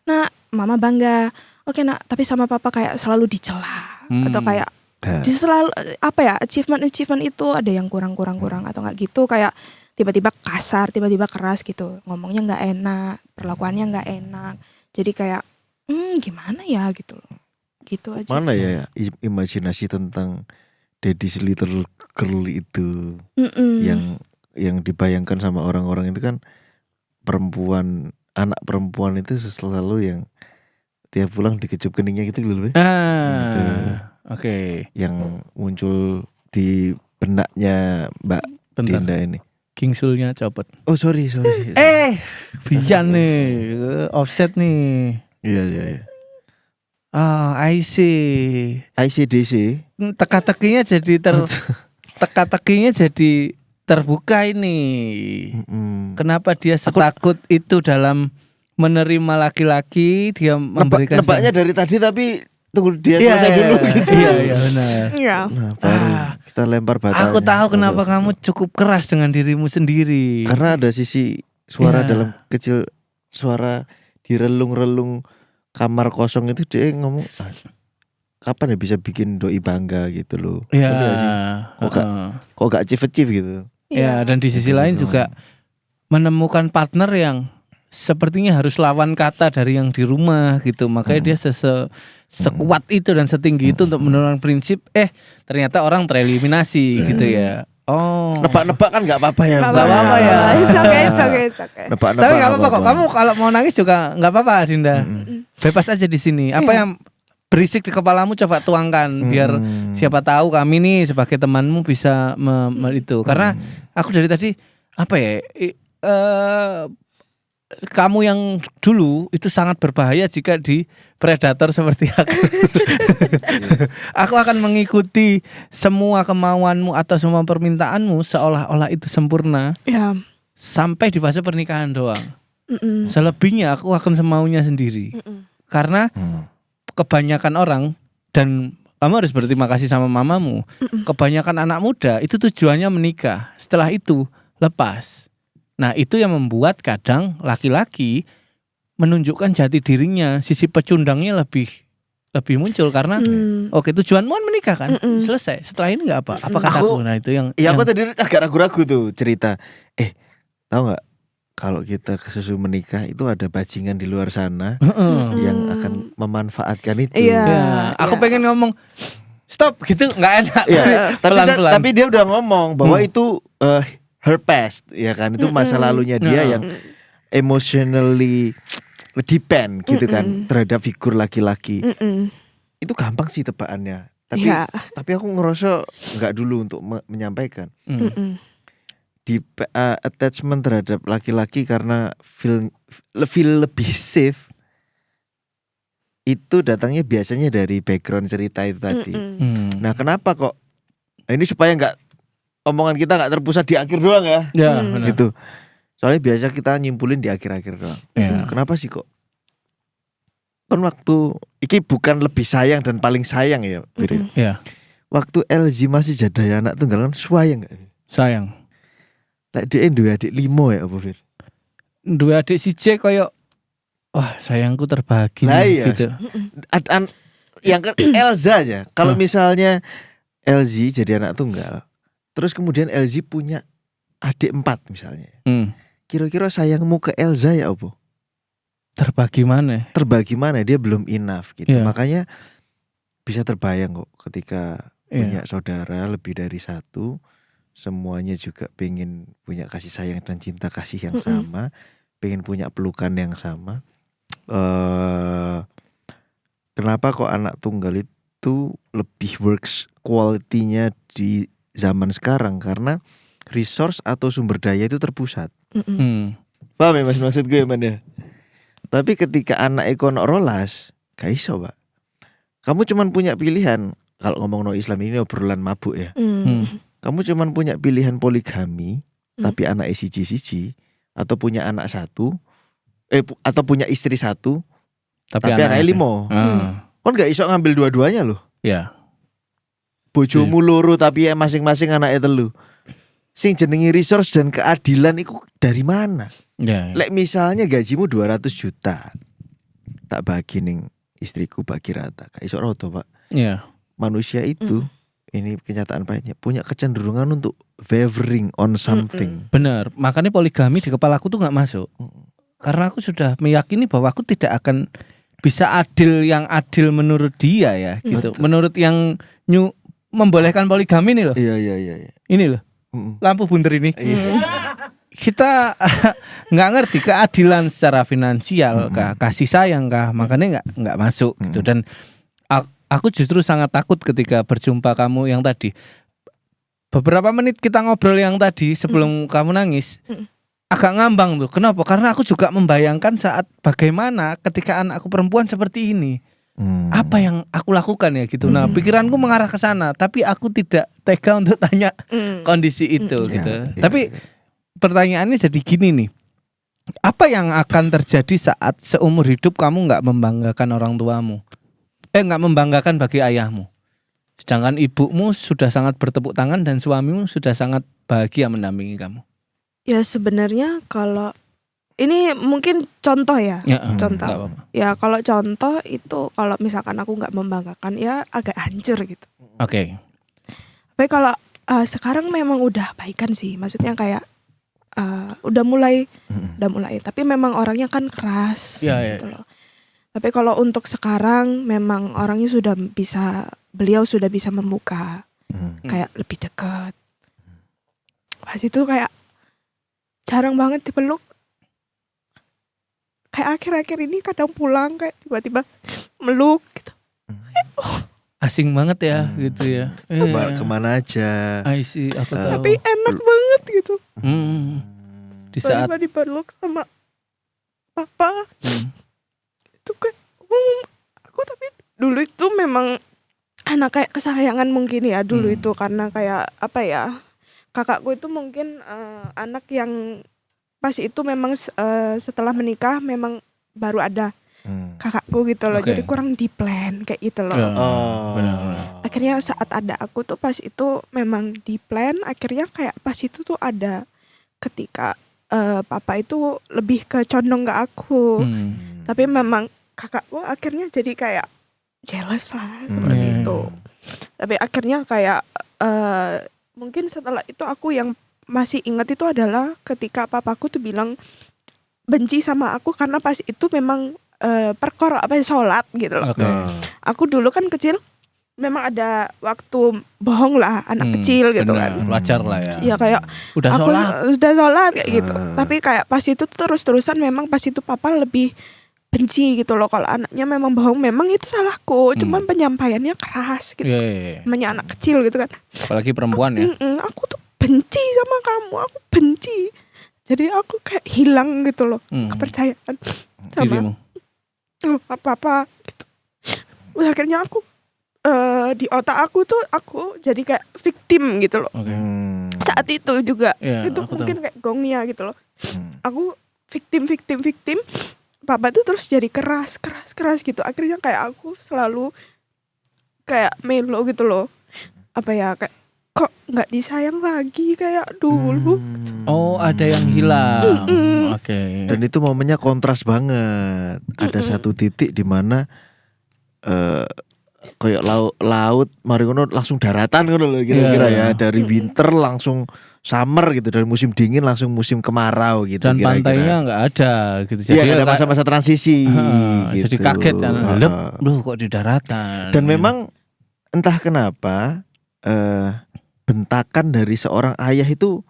Speaker 1: nah mama bangga. Nah tapi sama papa kayak selalu dicela atau kayak selalu achievement itu ada yang kurang atau nggak gitu, kayak tiba-tiba kasar, tiba-tiba keras gitu, ngomongnya nggak enak, perlakuannya nggak enak, jadi kayak gimana ya gitu loh, gitu aja.
Speaker 3: Mana sih ya imajinasi tentang Daddy's Little Girl itu yang dibayangkan sama orang-orang itu kan anak perempuan itu selalu yang tiap pulang dikecup keningnya gitu loh. Yang muncul di benaknya Mbak Dinda ini.
Speaker 2: Kingsulnya copot.
Speaker 3: Oh sorry.
Speaker 2: Bian nih, offset nih.
Speaker 3: Iya.
Speaker 2: I see.
Speaker 3: ICDC.
Speaker 2: Teka-tekinya jadi terbuka ini. Kenapa dia setakut itu dalam menerima laki-laki? Dia memberikan
Speaker 3: nebaknya dari tadi, tapi tunggu dia selesai dulu gitu.
Speaker 2: Iya benar.
Speaker 3: Nah, baru kita lempar batanya.
Speaker 2: Aku tahu kenapa kamu cukup keras dengan dirimu sendiri.
Speaker 3: Karena ada sisi suara dalam kecil, suara di relung-relung kamar kosong itu, dia ngomong kapan ya bisa bikin doi bangga gitu loh.
Speaker 2: Iya.
Speaker 3: Kok gak achieve gitu.
Speaker 2: Ya, dan di sisi lain juga menemukan partner yang sepertinya harus lawan kata dari yang di rumah gitu. Makanya dia sekuat itu dan setinggi itu untuk menurunkan prinsip. Ternyata orang tereliminasi gitu ya. Oh.
Speaker 3: Nebak-nebak kan nggak apa-apa ya.
Speaker 1: Nggak
Speaker 3: Mbak?
Speaker 1: apa-apa ya. It's okay.
Speaker 3: Nebak-nebak.
Speaker 2: Tapi nggak apa-apa kok.
Speaker 3: apa-apa.
Speaker 2: Kamu kalau mau nangis juga nggak apa-apa, Dinda. Bebas aja di sini. Apa yang berisik di kepalamu coba tuangkan biar siapa tahu kami nih sebagai temanmu bisa itu. Karena aku dari tadi apa ya? Kamu yang dulu itu sangat berbahaya jika di predator seperti aku. Aku akan mengikuti semua kemauanmu atau semua permintaanmu seolah-olah itu sempurna
Speaker 1: Ya.
Speaker 2: sampai di fase pernikahan doang. Selebihnya aku akan semaunya sendiri. Karena kebanyakan orang, dan kamu harus berterima kasih sama mamamu, kebanyakan anak muda itu tujuannya menikah, setelah itu lepas. Nah itu yang membuat kadang laki-laki menunjukkan jati dirinya, sisi pecundangnya lebih muncul karena oke, tujuanmu kan menikah kan, selesai. Setelah ini nggak apa kataku. Nah itu yang.
Speaker 3: Iya, aku tadi agak ragu-ragu tuh cerita. Tahu nggak? Kalau kita kesusu menikah itu ada bajingan di luar sana yang akan memanfaatkan itu.
Speaker 1: Iya.
Speaker 2: Aku pengen ngomong stop gitu nggak enak.
Speaker 3: Iya,
Speaker 2: Pelan-pelan.
Speaker 3: tapi dia udah ngomong bahwa itu her past, ya kan, itu masa lalunya dia yang emotionally depend gitu kan terhadap figur laki-laki. Itu gampang sih tebakannya. Tapi aku ngerasa nggak dulu untuk menyampaikan. Attachment terhadap laki-laki karena feel lebih safe itu datangnya biasanya dari background cerita itu tadi. Nah kenapa kok ini supaya nggak omongan kita nggak terpusat di akhir doang ya.
Speaker 2: Ya, benar.
Speaker 3: Gitu. Soalnya biasa kita nyimpulin di akhir-akhir doang.
Speaker 2: Ya.
Speaker 3: Kenapa sih kok? Kan waktu iki bukan lebih sayang dan paling sayang ya, Bir.
Speaker 2: Ya.
Speaker 3: Waktu LG masih jadi anak tunggal kan sayang gak?
Speaker 2: Sayang.
Speaker 3: Lek dia dua adik 5 ya apa, Bir?
Speaker 2: Dua adik si J koyo wah sayangku terbagi
Speaker 3: Lah
Speaker 2: nih,
Speaker 3: iya.
Speaker 2: gitu.
Speaker 3: Yang kan Elza aja. Kalau misalnya LG jadi anak tunggal, terus kemudian LG punya adik 4 misalnya. Kira-kira sayangmu ke Elza ya apa?
Speaker 2: Terbagi mana?
Speaker 3: Terbagi mana? Dia belum enough gitu.
Speaker 2: Iya.
Speaker 3: Makanya bisa terbayang kok ketika
Speaker 2: Iya.
Speaker 3: punya saudara lebih dari satu, semuanya juga pengen punya kasih sayang dan cinta kasih yang sama, pengen punya pelukan yang sama. Kenapa kok anak tunggal itu lebih works quality-nya di zaman sekarang? Karena resource atau sumber daya itu terpusat. Paham ya mas maksud gue man ya? Tapi ketika anak ekono rolas, gak iso pak. Kamu cuman punya pilihan. Kalau ngomong no Islam ini obrolan mabuk ya. Kamu cuman punya pilihan poligami, tapi anak siji-siji, atau punya anak satu, atau punya istri satu, tapi anaknya 5. Kan gak iso ngambil dua-duanya loh.
Speaker 2: Ya.
Speaker 3: Bojomu loro tapi ya masing-masing anaknya 3. Sing jenengi resource dan keadilan itu dari mana?
Speaker 2: Ya.
Speaker 3: Lek misalnya gajimu 200 juta, tak bagi ning istriku bagi rata. Gak iso roto pak.
Speaker 2: Ya.
Speaker 3: Manusia itu ini kenyataan pahitnya punya kecenderungan untuk wavering on something.
Speaker 2: Benar. Makanya poligami di kepalaku tuh nggak masuk. Karena aku sudah meyakini bahwa aku tidak akan bisa yang adil menurut dia ya gitu. Menurut yang membolehkan poligami nih loh.
Speaker 3: Iya.
Speaker 2: Ini loh. Lampu bunter ini. Kita nggak ngerti keadilan secara finansial kah, kasih sayang kah, makanya nggak masuk gitu. Dan aku justru sangat takut ketika berjumpa kamu yang tadi. Beberapa menit kita ngobrol yang tadi sebelum kamu nangis, agak ngambang tuh. Kenapa? Karena aku juga membayangkan saat bagaimana ketika anakku perempuan seperti ini. Apa yang aku lakukan ya gitu. Nah, pikiranku mengarah ke sana, tapi aku tidak tega untuk tanya kondisi itu gitu. Tapi pertanyaannya jadi gini nih. Apa yang akan terjadi saat seumur hidup kamu nggak membanggakan orang tuamu? Nggak membanggakan bagi ayahmu. Sedangkan ibumu sudah sangat bertepuk tangan dan suamimu sudah sangat bahagia mendampingi kamu.
Speaker 1: Ya sebenarnya kalau ini mungkin contoh ya, contoh.
Speaker 2: Nggak apa-apa.
Speaker 1: Ya kalau contoh itu kalau misalkan aku nggak membanggakan ya agak hancur gitu.
Speaker 2: Oke.
Speaker 1: Tapi kalau sekarang memang udah baikan sih, maksudnya kayak udah mulai tapi memang orangnya kan keras
Speaker 2: Iya,
Speaker 1: gitu loh. Tapi kalau untuk sekarang memang orangnya beliau sudah bisa membuka, kayak lebih dekat. Pas itu kayak jarang banget dipeluk. Kayak akhir-akhir ini kadang pulang kayak tiba-tiba meluk gitu.
Speaker 2: Asing banget ya gitu ya.
Speaker 3: Kemana aja.
Speaker 2: I see, aku tahu.
Speaker 1: Tapi enak banget gitu.
Speaker 2: Di saat
Speaker 1: Tiba-tiba dipeluk sama papa. Itu kayak aku tapi dulu itu memang anak kayak kesayangan mungkin ya dulu itu, karena kayak apa ya, kakakku itu mungkin anak yang pas itu memang setelah menikah memang baru ada kakakku gitu loh. Jadi kurang di plan kayak gitu loh.
Speaker 2: Benar.
Speaker 1: Akhirnya saat ada aku tuh pas itu memang di plan. Akhirnya kayak pas itu tuh ada ketika papa itu lebih ke condong ke aku. Tapi memang kakakku akhirnya jadi kayak jealous lah seperti itu. Tapi akhirnya kayak mungkin setelah itu aku yang masih ingat itu adalah ketika papaku tuh bilang benci sama aku karena pas itu memang perkara sholat gitu loh. Aku dulu kan kecil memang ada waktu bohong lah anak kecil gitu kan.
Speaker 2: Wajar lah ya.
Speaker 1: Iya kayak udah sholat kayak gitu. Tapi kayak pas itu terus-terusan memang pas itu papa lebih benci gitu loh kalau anaknya memang bohong. Memang itu salahku, cuman penyampaiannya keras gitu. Namanya anak kecil gitu kan.
Speaker 2: Apalagi perempuan ya.
Speaker 1: Aku tuh benci sama kamu, aku benci. Jadi aku kayak hilang gitu loh kepercayaan sama papa gitu. Akhirnya aku di otak aku tuh aku jadi kayak victim gitu loh. Saat itu juga itu mungkin kayak gongnya gitu loh. Aku victim. Papa tuh terus jadi keras gitu. Akhirnya kayak aku selalu kayak melo gitu loh. Apa ya, kayak kok nggak disayang lagi kayak dulu.
Speaker 2: Oh, ada yang hilang. Oke.
Speaker 3: Dan itu momennya kontras banget. Ada satu titik di mana kayak laut mari ngono langsung daratan ngono lho kira-kira ya. Dari winter langsung summer gitu, dari musim dingin langsung musim kemarau gitu.
Speaker 2: Dan
Speaker 3: kira-kira.
Speaker 2: pantainya nggak ada gitu.
Speaker 3: Jadi ada masa-masa transisi gitu.
Speaker 2: Jadi kaget kan. Loh kok di daratan.
Speaker 3: Dan memang entah kenapa bentakan dari seorang ayah itu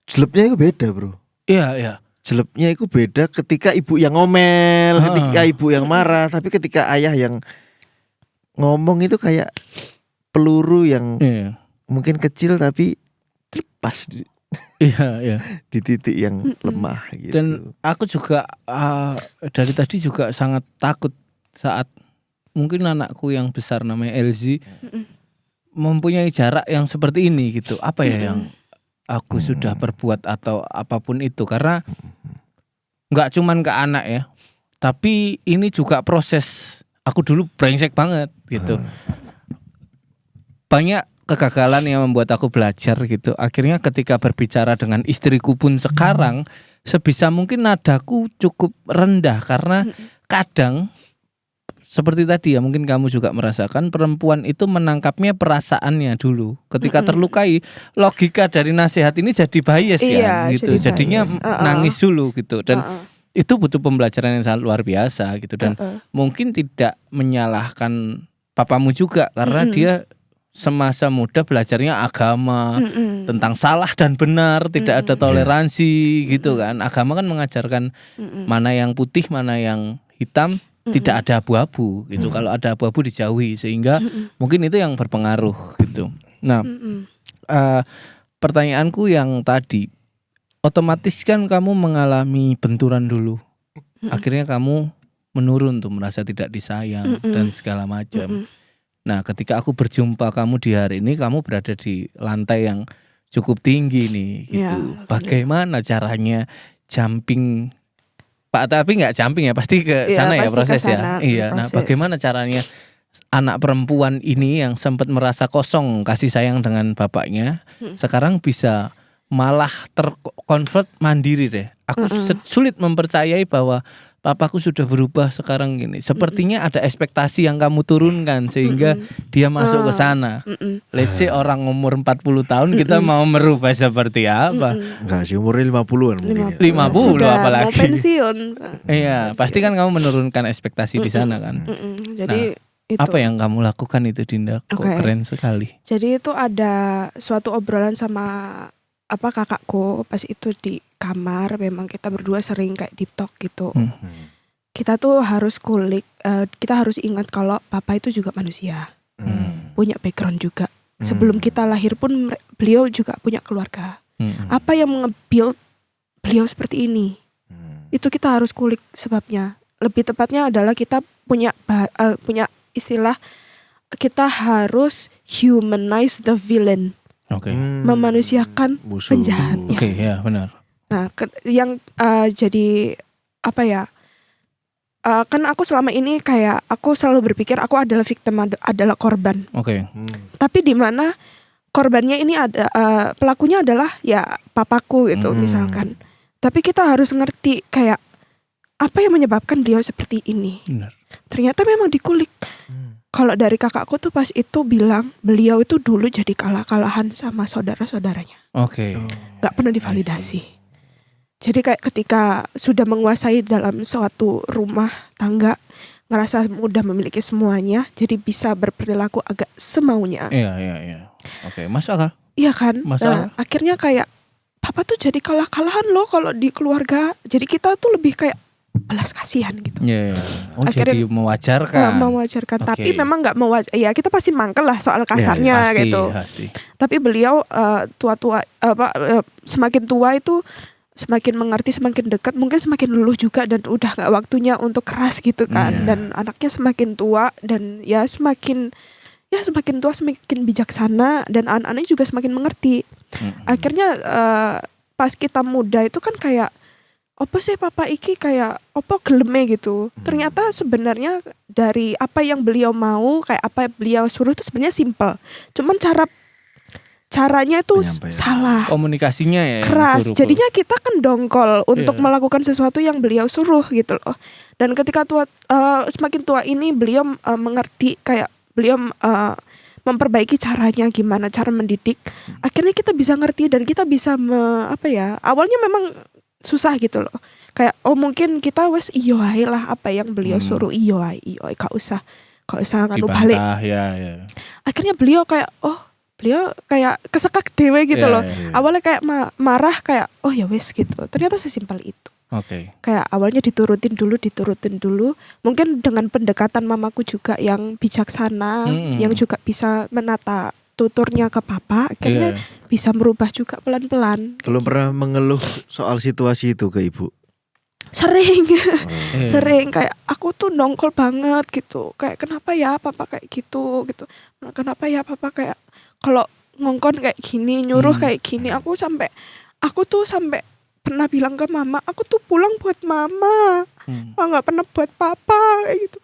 Speaker 3: jelebnya itu beda, bro.
Speaker 2: Iya.
Speaker 3: Jelebnya itu beda ketika ibu yang ngomel, ketika ibu yang marah. Tapi ketika ayah yang ngomong itu kayak peluru yang mungkin kecil tapi pas di titik yang lemah gitu.
Speaker 2: Dan aku juga dari tadi juga sangat takut saat mungkin anakku yang besar namanya Elzi mempunyai jarak yang seperti ini gitu. Apa ya yang aku sudah perbuat atau apapun itu, karena nggak cuman ke anak ya, tapi ini juga proses. Aku dulu brengsek banget gitu. Banyak kegagalan yang membuat aku belajar gitu. Akhirnya ketika berbicara dengan istriku pun sekarang sebisa mungkin nadaku cukup rendah, karena kadang seperti tadi ya, mungkin kamu juga merasakan perempuan itu menangkapnya perasaannya dulu. Ketika terlukai, logika dari nasihat ini jadi bias ya gitu. Jadinya nangis dulu gitu. Dan itu butuh pembelajaran yang sangat luar biasa gitu. Dan mungkin tidak menyalahkan papamu juga, karena dia semasa muda belajarnya agama, tentang salah dan benar, tidak ada toleransi gitu kan. Agama kan mengajarkan mana yang putih, mana yang hitam, tidak ada abu-abu gitu. Kalau ada abu-abu dijauhi, sehingga mungkin itu yang berpengaruh gitu. Nah, pertanyaanku yang tadi, otomatis kan kamu mengalami benturan dulu, akhirnya kamu menurun tuh, merasa tidak disayang dan segala macam. Nah, ketika aku berjumpa kamu di hari ini, kamu berada di lantai yang cukup tinggi nih gitu. Bagaimana caranya jumping? Pak, tapi nggak jumping ya, pasti ke sana ya prosesnya. Iya. Nah, bagaimana caranya anak perempuan ini yang sempat merasa kosong kasih sayang dengan bapaknya, sekarang bisa malah terkonvert mandiri deh. Aku sulit mempercayai bahwa papaku sudah berubah sekarang gini. Sepertinya ada ekspektasi yang kamu turunkan sehingga dia masuk ke sana. Let's say orang umur 40 tahun kita mau merubah seperti apa?
Speaker 3: Enggak sih, umurnya 50-an mungkin.
Speaker 2: 50
Speaker 1: Sudah
Speaker 2: apalagi.
Speaker 1: mau pensiun.
Speaker 2: Iya, pasti kan kamu menurunkan ekspektasi di sana kan.
Speaker 1: Jadi itu.
Speaker 2: Apa yang kamu lakukan itu, Dinda? Kok keren sekali.
Speaker 1: Jadi itu ada suatu obrolan sama kakakku pas itu di kamar. Memang kita berdua sering kayak deep talk gitu. Kita tuh harus kulik, kita harus ingat kalau papa itu juga manusia, punya background juga. Sebelum kita lahir pun beliau juga punya keluarga. Apa yang nge-build beliau seperti ini? Itu kita harus kulik sebabnya. Lebih tepatnya adalah kita punya istilah, kita harus humanize the villain.
Speaker 2: Oke.
Speaker 1: Memanusiakan penjahatnya.
Speaker 2: Oke, ya benar.
Speaker 1: Nah, yang jadi apa ya? Kan aku selama ini kayak aku selalu berpikir aku adalah victim, adalah korban.
Speaker 2: Oke.
Speaker 1: Tapi di mana korbannya ini ada pelakunya adalah ya papaku gitu misalkan. Tapi kita harus ngerti kayak apa yang menyebabkan beliau seperti ini.
Speaker 2: Benar.
Speaker 1: Ternyata memang dikulik. Kalau dari kakakku tuh pas itu bilang beliau itu dulu jadi kalah-kalahan sama saudara-saudaranya.
Speaker 2: Oke.
Speaker 1: Gak pernah divalidasi. Jadi kayak ketika sudah menguasai dalam suatu rumah tangga, ngerasa mudah memiliki semuanya, jadi bisa berperilaku agak semaunya.
Speaker 2: Iya. Oke, masuk akal.
Speaker 1: Iya kan?
Speaker 2: Masuk akal.
Speaker 1: Akhirnya kayak papa tuh jadi kalah-kalahan loh kalau di keluarga. Jadi kita tuh lebih kayak belas kasihan gitu.
Speaker 2: Iya. Oh,
Speaker 1: Akhirnya
Speaker 2: jadi mewajarkan.
Speaker 1: Mewajarkan,
Speaker 2: Oke.
Speaker 1: tapi memang nggak ya kita pasti mangkel lah soal kasarnya
Speaker 2: Pasti,
Speaker 1: gitu.
Speaker 2: pasti.
Speaker 1: Tapi beliau semakin tua itu semakin mengerti, semakin dekat, mungkin semakin luluh juga dan udah nggak waktunya untuk keras gitu kan. Dan anaknya semakin tua dan ya semakin tua semakin bijaksana dan anak-anaknya juga semakin mengerti. Akhirnya pas kita muda itu kan kayak apa sih papa iki kayak apa geleme gitu. Ternyata sebenarnya dari apa yang beliau mau, kayak apa yang beliau suruh itu sebenarnya simple. Cuman caranya itu salah.
Speaker 2: Komunikasinya ya
Speaker 1: Keras.
Speaker 2: buruk.
Speaker 1: Jadinya kita kan dongkol untuk melakukan sesuatu yang beliau suruh gitu loh. Dan ketika semakin tua ini beliau mengerti, kayak beliau memperbaiki caranya, gimana cara mendidik. Akhirnya kita bisa ngerti dan kita bisa awalnya memang susah gitu loh. Kayak mungkin kita wes iyo ae lah apa yang beliau suruh, iyo ae gak usah nganu balik.
Speaker 2: Ya.
Speaker 1: Akhirnya beliau kayak beliau kayak kesekak dewe gitu loh. Awalnya kayak marah kayak ya wes gitu. Ternyata sesimpel itu.
Speaker 2: Oke.
Speaker 1: Kayak awalnya diturutin dulu. Mungkin dengan pendekatan mamaku juga yang bijaksana, yang juga bisa menata tuturnya ke papa, akhirnya bisa merubah juga pelan-pelan.
Speaker 3: Belum pernah mengeluh soal situasi itu ke ibu?
Speaker 1: Sering. Sering kayak aku tuh nongkol banget gitu. Kayak kenapa ya papa kayak gitu. Kenapa ya papa kayak kalau ngongkon kayak gini, nyuruh kayak gini. Aku tuh sampai pernah bilang ke mama, aku tuh pulang buat mama. Nggak pernah buat papa kayak gitu.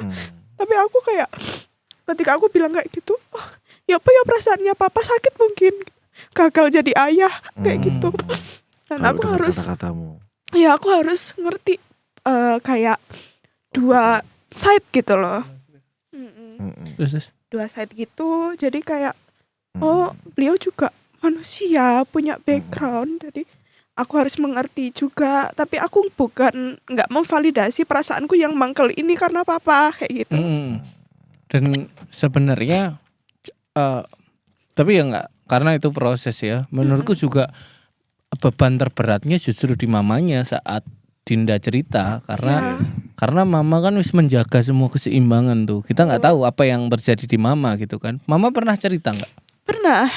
Speaker 1: Tapi aku kayak ketika aku bilang kayak gitu, ya apa ya perasaannya papa sakit mungkin, gagal jadi ayah kayak gitu. Dan aku harus
Speaker 3: kata-katamu.
Speaker 1: Ya aku harus ngerti kayak dua side gitu loh. Dua side gitu. Jadi kayak beliau juga manusia, punya background. Jadi aku harus mengerti juga. Tapi aku bukan nggak memvalidasi perasaanku yang mangkel ini karena papa kayak gitu.
Speaker 2: Dan sebenarnya tapi ya enggak, karena itu proses ya. Menurutku juga beban terberatnya justru di mamanya saat Dinda cerita, karena mama kan wis menjaga semua keseimbangan tuh. Kita nggak tahu apa yang terjadi di mama gitu kan. Mama pernah cerita nggak?
Speaker 1: Pernah.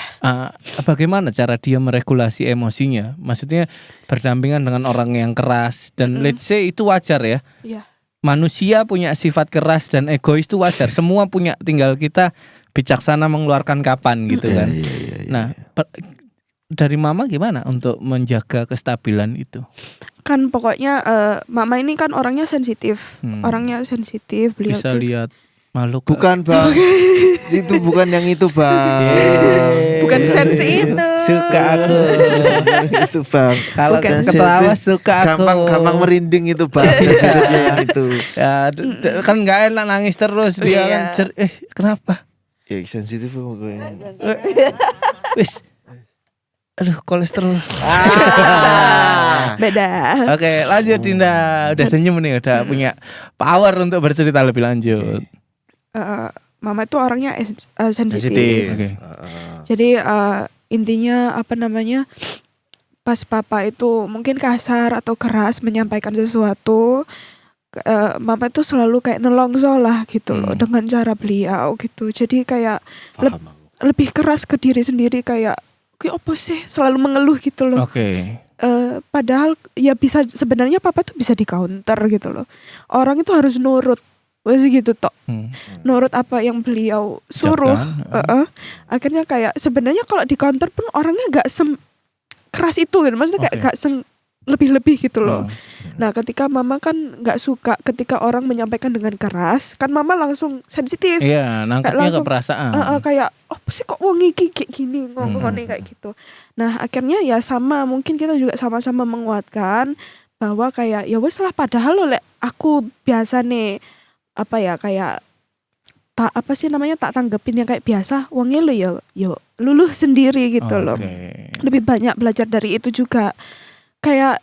Speaker 2: Bagaimana cara dia meregulasi emosinya? Maksudnya berdampingan dengan orang yang keras dan let's say itu wajar ya.
Speaker 1: Iya.
Speaker 2: Manusia punya sifat keras dan egois itu wajar. Semua punya, tinggal kita bijaksana mengeluarkan kapan gitu kan. Nah, dari mama gimana untuk menjaga kestabilan itu?
Speaker 1: Kan pokoknya mama ini kan orangnya sensitif. Beliau
Speaker 2: bisa
Speaker 1: tuh
Speaker 2: lihat Malu.
Speaker 3: Bukan bang, itu bukan yang itu bang.
Speaker 1: Bukan sensi itu.
Speaker 2: Suka aku.
Speaker 3: Itu bang.
Speaker 2: Kalau
Speaker 1: Bukan.
Speaker 2: ketawa suka aku.
Speaker 3: Gampang merinding itu bang. Sensitifnya yang itu.
Speaker 2: Ya, kan nggak enak nangis terus dia kan. Kenapa?
Speaker 3: Ya sensitif pokoknya.
Speaker 2: Wis. Aduh, kolesterol.
Speaker 1: Beda.
Speaker 2: Oke, lanjut Dinda. Udah senyum nih, udah punya power untuk bercerita lebih lanjut.
Speaker 1: Mama itu orangnya sensitif.
Speaker 2: Oke.
Speaker 1: Jadi intinya pas papa itu mungkin kasar atau keras menyampaikan sesuatu, mama itu selalu kayak nelongso lah gitu loh dengan cara beliau gitu. Jadi kayak lebih keras ke diri sendiri kayak apa sih selalu mengeluh gitu loh.
Speaker 2: Oke.
Speaker 1: Padahal ya bisa sebenarnya papa tuh bisa di counter gitu loh. Orang itu harus nurut. Wes gitu tok. Nurut apa yang beliau suruh. Akhirnya kayak sebenarnya kalau di counter pun orangnya gak keras itu gitu. Maksudnya kayak gak lebih-lebih gitu loh. Nah, ketika mama kan gak suka ketika orang menyampaikan dengan keras, kan mama langsung sensitif.
Speaker 2: Iya, nangkepnya ke perasaan.
Speaker 1: Kayak apa sih kok wong iki kayak gini ngomongnya kayak gitu. Nah, akhirnya ya sama, mungkin kita juga sama-sama menguatkan bahwa kayak ya wes lah, padahal lo aku biasa nih kayak tak tanggepin yang kayak biasa, wongnya lo ya luluh sendiri gitu loh. Lebih banyak belajar dari itu juga. Kayak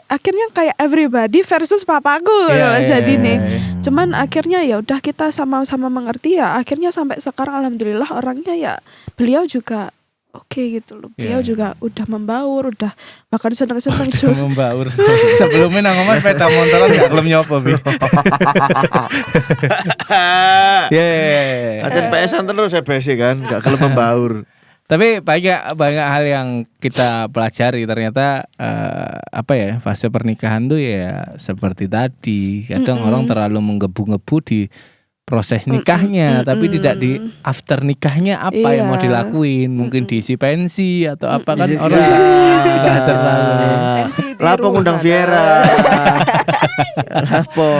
Speaker 1: akhirnya kayak everybody versus papaku jadi nih. Cuman akhirnya ya udah kita sama-sama mengerti ya. Akhirnya sampai sekarang alhamdulillah orangnya ya beliau juga oke gitu loh. Beliau juga udah membaur, udah bahkan seneng-seneng juga.
Speaker 2: Membaur. Sebelumnya nang ngomong sepeda motoran gak kelem nyopo bi.
Speaker 3: Acan PS-an terus EBC kan, gak kelem membaur.
Speaker 2: Tapi banyak hal yang kita pelajari ternyata fase pernikahan tuh ya seperti tadi. Kadang orang terlalu menggebu-gebu di proses nikahnya, tapi tidak di after nikahnya apa yang mau dilakuin. Mungkin diisi pensi atau apa kan orang tidak terlalu.
Speaker 3: Lapo ngundang Viera. Lapo.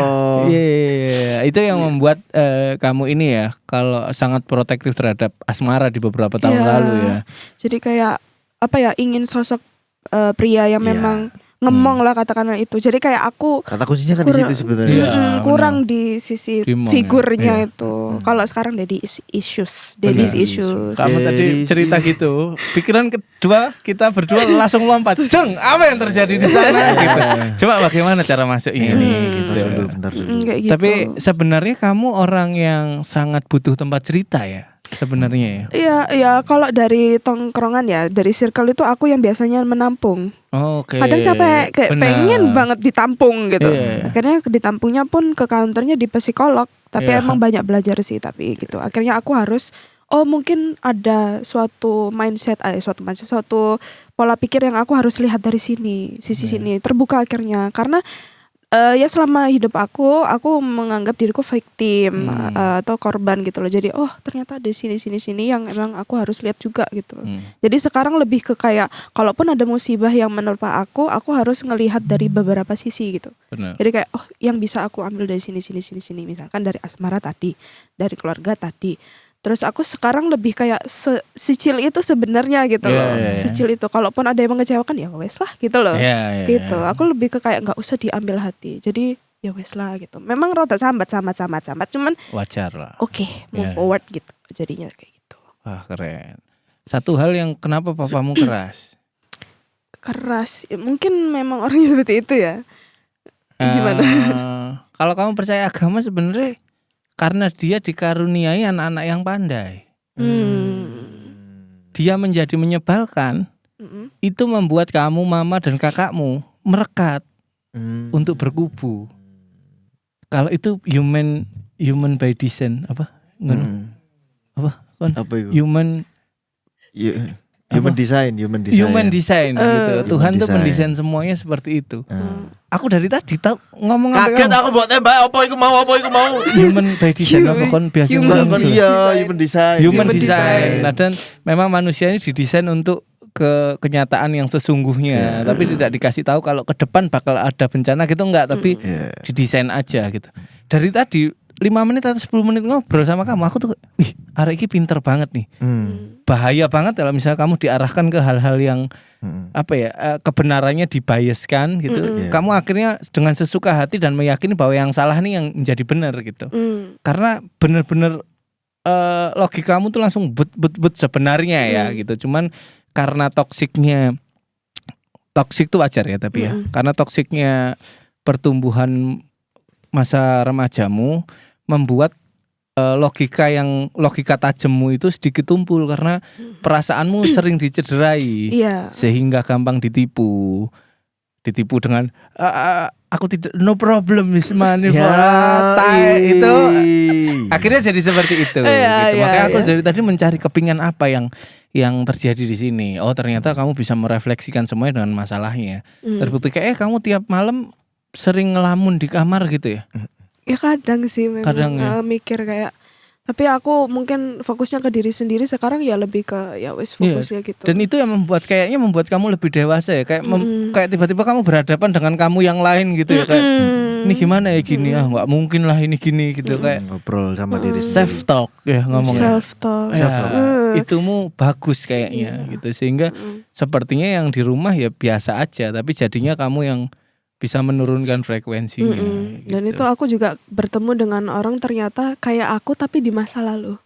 Speaker 2: Itu yang membuat kamu ini ya kalau sangat protektif terhadap asmara di beberapa tahun lalu ya.
Speaker 1: Jadi kayak ingin sosok pria yang memang ngemong lah katakanlah itu. Jadi kayak aku
Speaker 3: kata kuncinya kan di situ sebenarnya.
Speaker 1: Kurang di sisi figurnya itu. Kalau sekarang daddy's issues.
Speaker 2: Kamu tadi cerita gitu. Pikiran kedua kita berdua langsung lompat. Jeng, apa yang terjadi di sana gitu. Coba bagaimana cara masuk ini gitu.
Speaker 3: Bentar dulu.
Speaker 1: Gitu.
Speaker 2: Tapi sebenarnya kamu orang yang sangat butuh tempat cerita ya. Sebenarnya ya.
Speaker 1: Iya, kalau dari tongkrongan ya, dari circle itu aku yang biasanya menampung. Kadang capek kayak pengen banget ditampung gitu. Akhirnya ditampungnya pun ke counternya di psikolog. Tapi emang banyak belajar sih tapi gitu. Akhirnya aku harus mungkin ada suatu pola pikir yang aku harus lihat dari sini, sisi sini. Terbuka akhirnya karena ya selama hidup aku menganggap diriku victim atau korban gitu loh. Jadi ternyata ada sini yang emang aku harus lihat juga gitu loh. Jadi sekarang lebih ke kayak kalaupun ada musibah yang menimpa aku harus ngelihat dari beberapa sisi gitu.
Speaker 2: Benar.
Speaker 1: Jadi kayak yang bisa aku ambil dari sini misalkan dari asmara tadi, dari keluarga tadi. Terus aku sekarang lebih kayak secil itu sebenarnya gitu loh. Secil itu kalaupun ada yang mengecewakan ya wes lah gitu loh. Gitu. Aku lebih ke kayak enggak usah diambil hati. Jadi ya wes lah gitu. Memang rada sambat cuman
Speaker 2: wajar lah.
Speaker 1: Move forward gitu. Jadinya kayak gitu.
Speaker 2: Wah, keren. Satu hal yang kenapa papamu keras?
Speaker 1: Keras. Mungkin memang orangnya seperti itu ya. Gimana?
Speaker 2: Kalau kamu percaya agama sebenarnya karena dia dikaruniai anak-anak yang pandai. Dia menjadi menyebalkan. Itu membuat kamu, mama dan kakakmu merekat untuk berkubu. Kalau itu human by design apa?
Speaker 3: Apa itu?
Speaker 2: Human
Speaker 3: design
Speaker 2: gitu. Tuhan tuh mendesain semuanya seperti itu. Aku dari tadi tahu ngomong
Speaker 3: kaget aku buat tembak apa iku mau
Speaker 2: human by design apa kon biasa human design. Nah, dan memang manusia ini didesain untuk kenyataan yang sesungguhnya, tapi tidak dikasih tahu kalau ke depan bakal ada bencana gitu enggak, tapi didesain aja gitu. Dari tadi 5 menit atau 10 menit ngobrol sama kamu, aku tuh wih, arek iki pinter banget nih. Bahaya banget kalau misalnya kamu diarahkan ke hal-hal yang apa ya, kebenarannya dibiaskan gitu. Kamu akhirnya dengan sesuka hati dan meyakini bahwa yang salah nih yang menjadi benar gitu. Karena benar-benar logikamu tuh langsung but sebenarnya ya gitu. Cuman karena toksik tuh wajar ya tapi ya. Karena toksiknya pertumbuhan masa remajamu membuat logika tajammu itu sedikit tumpul karena perasaanmu sering dicederai sehingga gampang ditipu dengan aku tidak, no problem Miss Money itu akhirnya jadi seperti itu gitu. Makanya aku dari tadi mencari kepingan apa yang terjadi di sini. Oh ternyata kamu bisa merefleksikan semuanya dengan masalahnya. Terbukti kayak kamu tiap malam sering ngelamun di kamar gitu ya?
Speaker 1: Ya kadang sih memang
Speaker 2: kadang, ya?
Speaker 1: Mikir kayak, tapi aku mungkin fokusnya ke diri sendiri sekarang ya lebih ke ya wis fokus kayak gitu.
Speaker 2: Dan itu yang membuat kamu lebih dewasa ya, kayak kayak tiba-tiba kamu berhadapan dengan kamu yang lain gitu ya, kayak ini gimana ya gini nggak mungkin lah ini gini gitu, kayak
Speaker 3: ngobrol sama diri sendiri.
Speaker 2: Self talk ya ngomongnya.
Speaker 1: Self talk.
Speaker 2: Itumu bagus kayaknya gitu, sehingga sepertinya yang di rumah ya biasa aja, tapi jadinya kamu yang bisa menurunkan frekuensinya. Gitu.
Speaker 1: Dan itu aku juga bertemu dengan orang ternyata kayak aku tapi di masa lalu.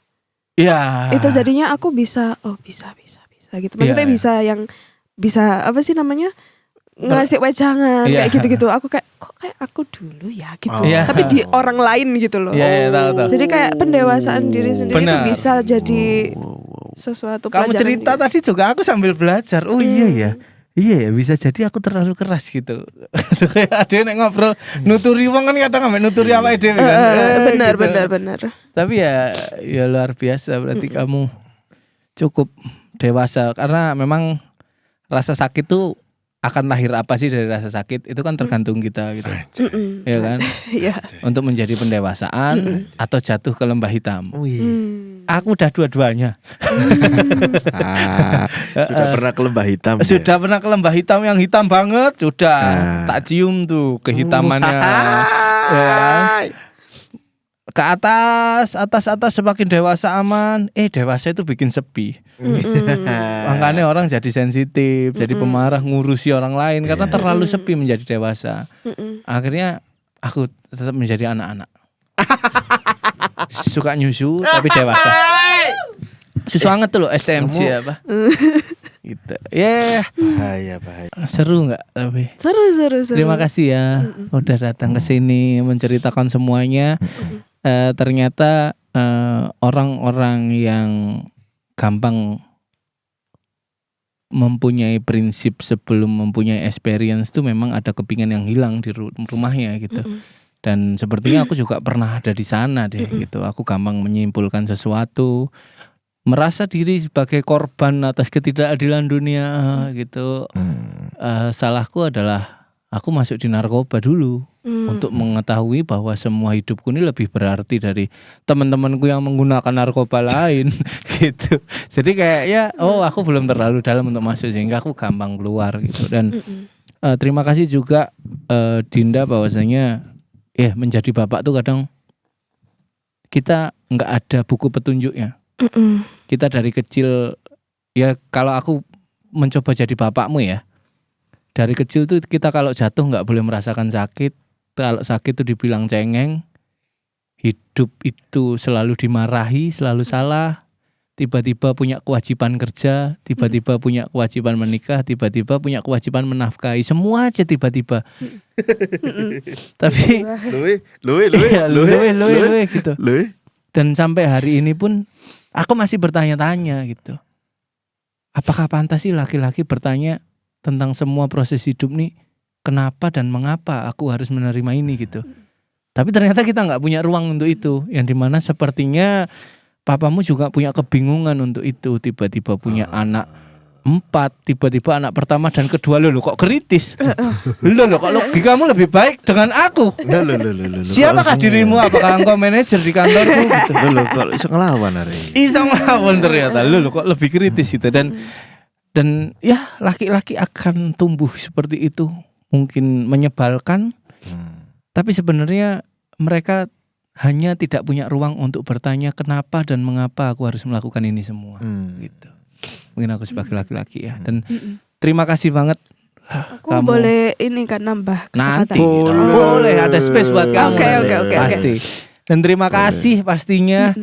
Speaker 2: Iya.
Speaker 1: Itu jadinya aku bisa gitu. Maksudnya bisa apa sih namanya? Ngasih wejangan kayak gitu-gitu. Aku kayak kok kayak aku dulu ya gitu. Tapi di orang lain gitu loh.
Speaker 2: Iya, tahu.
Speaker 1: Jadi kayak pendewasaan diri sendiri itu bisa jadi sesuatu pelajaran.
Speaker 2: Kamu cerita tadi juga aku sambil belajar. Oh iya ya. Iya ya, bisa jadi aku terlalu keras gitu. Ada yang ngobrol nuturi wong kan kadang ambek nuturi awake dhewe kan.
Speaker 1: Benar.
Speaker 2: Tapi ya luar biasa berarti kamu cukup dewasa, karena memang rasa sakit tuh akan lahir apa sih dari rasa sakit itu kan tergantung kita gitu. Ya kan? Untuk menjadi pendewasaan atau jatuh ke lembah hitam. Aku udah dua-duanya.
Speaker 3: Sudah pernah ke lembah hitam.
Speaker 2: Sudah pernah ke lembah hitam yang hitam banget, sudah tak cium tuh kehitamannya. Ya. Ke atas semakin dewasa aman. Dewasa itu bikin sepi. Makanya orang jadi sensitif, jadi pemarah, ngurusi orang lain karena terlalu sepi menjadi dewasa. Akhirnya aku tetap menjadi anak-anak. Suka nyusu tapi dewasa. Susu hangat tuh loh, STMJ apa? Gitu. Bahaya. Seru nggak tapi?
Speaker 1: Seru.
Speaker 2: Terima kasih ya udah datang ke sini menceritakan semuanya. Ternyata orang-orang yang gampang mempunyai prinsip sebelum mempunyai experience itu memang ada kepingan yang hilang di rumahnya gitu. Dan sepertinya aku juga pernah ada di sana deh gitu. Aku gampang menyimpulkan sesuatu, merasa diri sebagai korban atas ketidakadilan dunia gitu. Salahku adalah aku masuk di narkoba dulu untuk mengetahui bahwa semua hidupku ini lebih berarti dari teman-temanku yang menggunakan narkoba lain gitu. Jadi kayak aku belum terlalu dalam untuk masuk sehingga aku gampang keluar gitu. Dan terima kasih juga Dinda bahwasanya menjadi bapak tuh kadang kita nggak ada buku petunjuknya. Kita dari kecil ya, kalau aku mencoba jadi bapakmu ya, dari kecil tuh kita kalau jatuh nggak boleh merasakan sakit. Kalau sakit tuh dibilang cengeng. Hidup itu selalu dimarahi, selalu salah. Tiba-tiba punya kewajiban kerja, tiba-tiba punya kewajiban menikah, tiba-tiba punya kewajiban menafkahi. Semua aja tiba-tiba. Tapi luwe gitu. Dan sampai hari ini pun aku masih bertanya-tanya gitu. Apakah pantas sih laki-laki bertanya tentang semua proses hidup nih, kenapa dan mengapa aku harus menerima ini gitu. Tapi ternyata kita gak punya ruang untuk itu. Yang dimana sepertinya papamu juga punya kebingungan untuk itu. Tiba-tiba punya anak 4, tiba-tiba anak pertama dan kedua lo kok kritis. Lo kok logikamu lebih baik dengan aku. Siapakah dirimu? Apakah engkau manajer di kantorku gitu.
Speaker 3: Lo kok iso ngelawan hari.
Speaker 2: Iso ngelawan ternyata. Lo kok lebih kritis gitu. Dan ya laki-laki akan tumbuh seperti itu. Mungkin menyebalkan. Tapi sebenarnya mereka hanya tidak punya ruang untuk bertanya kenapa dan mengapa aku harus melakukan ini semua. Gitu. Mungkin aku sebagai laki-laki ya. Dan terima kasih banget.
Speaker 1: Aku boleh ini kan nambah
Speaker 2: Nanti
Speaker 1: kata-kata.
Speaker 2: boleh ada space buat kamu.
Speaker 1: Oke.
Speaker 2: Pasti. Dan terima kasih pastinya.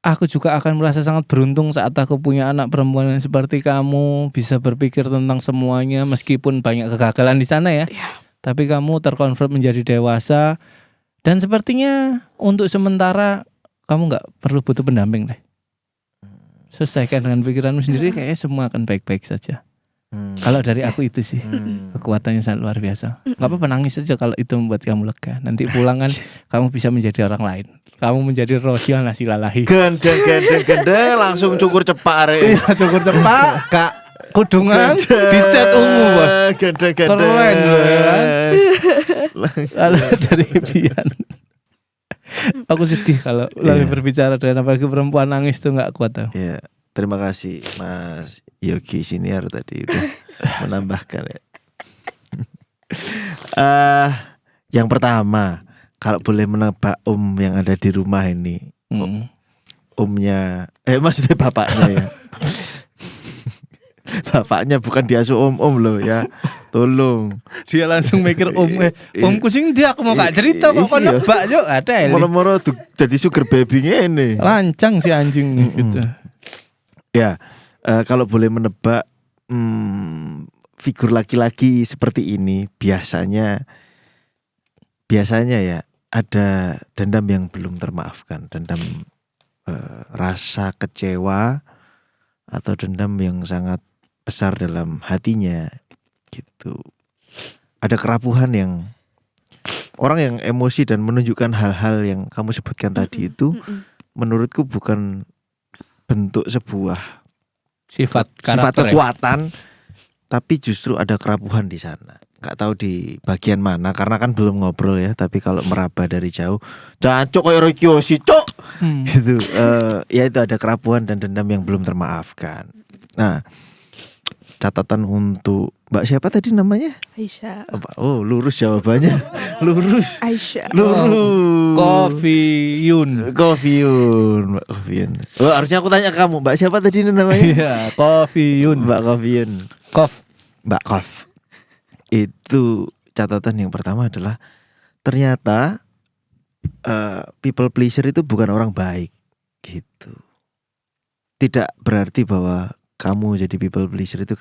Speaker 2: Aku juga akan merasa sangat beruntung saat aku punya anak perempuan yang seperti kamu, bisa berpikir tentang semuanya meskipun banyak kegagalan di sana ya. Tapi kamu terkonvert menjadi dewasa. Dan sepertinya untuk sementara kamu gak perlu butuh pendamping deh. Selesaikan dengan pikiranmu sendiri, kayaknya semua akan baik-baik saja. Kalau dari aku itu sih kekuatannya sangat luar biasa. Gak apa-apa nangis saja kalau itu membuat kamu lega. Nanti pulang kan kamu bisa menjadi orang lain. Kamu menjadi Rosia nasi lalahi.
Speaker 3: Gendeng langsung cukur cepak.
Speaker 2: Iya cukur cepak kak. Kudungan dicat ungu bos. Keren loh ya kan. Kalau dari Bian, aku sedih kalau lagi berbicara dengan apalagi perempuan nangis tuh nggak kuat tau.
Speaker 3: Ya, terima kasih Mas Yogi Siniar tadi udah menambahkan ya. Yang pertama, kalau boleh menebak yang ada di rumah ini, omnya, maksudnya bapaknya ya. Bapaknya bukan diasuh om loh ya. Tolong.
Speaker 2: Dia langsung mikir omku sing dia aku mau gak cerita kok kon nebak yo ada.
Speaker 3: Moro-moro jadi sugar baby ngene.
Speaker 2: Lancang si anjing gitu.
Speaker 3: Ya, kalau boleh menebak figur laki-laki seperti ini biasanya ya ada dendam yang belum termaafkan, dendam rasa kecewa atau dendam yang sangat besar dalam hatinya gitu. Ada kerapuhan yang orang yang emosi dan menunjukkan hal-hal yang kamu sebutkan tadi itu menurutku bukan bentuk sebuah
Speaker 2: sifat
Speaker 3: kekuatan, tapi justru ada kerapuhan di sana. Gak tahu di bagian mana karena kan belum ngobrol ya, tapi kalau meraba dari jauh, jancok kayak Roy Kiyoshi, cok. Gitu. Ya itu ada kerapuhan dan dendam yang belum termaafkan. Nah, catatan untuk Mbak siapa tadi namanya?
Speaker 1: Aisyah.
Speaker 3: Oh, lurus jawabannya. Lurus.
Speaker 1: Aisyah.
Speaker 3: Lurus.
Speaker 2: Kofiun.
Speaker 3: Mbak Kofiun. Oh, harusnya aku tanya ke kamu, Mbak siapa tadi namanya?
Speaker 2: Iya, Kofiun.
Speaker 3: Mbak Kofiun. Mbak Kof. Itu catatan yang pertama adalah ternyata people pleaser itu bukan orang baik gitu. Tidak berarti bahwa kamu jadi people pleaser itu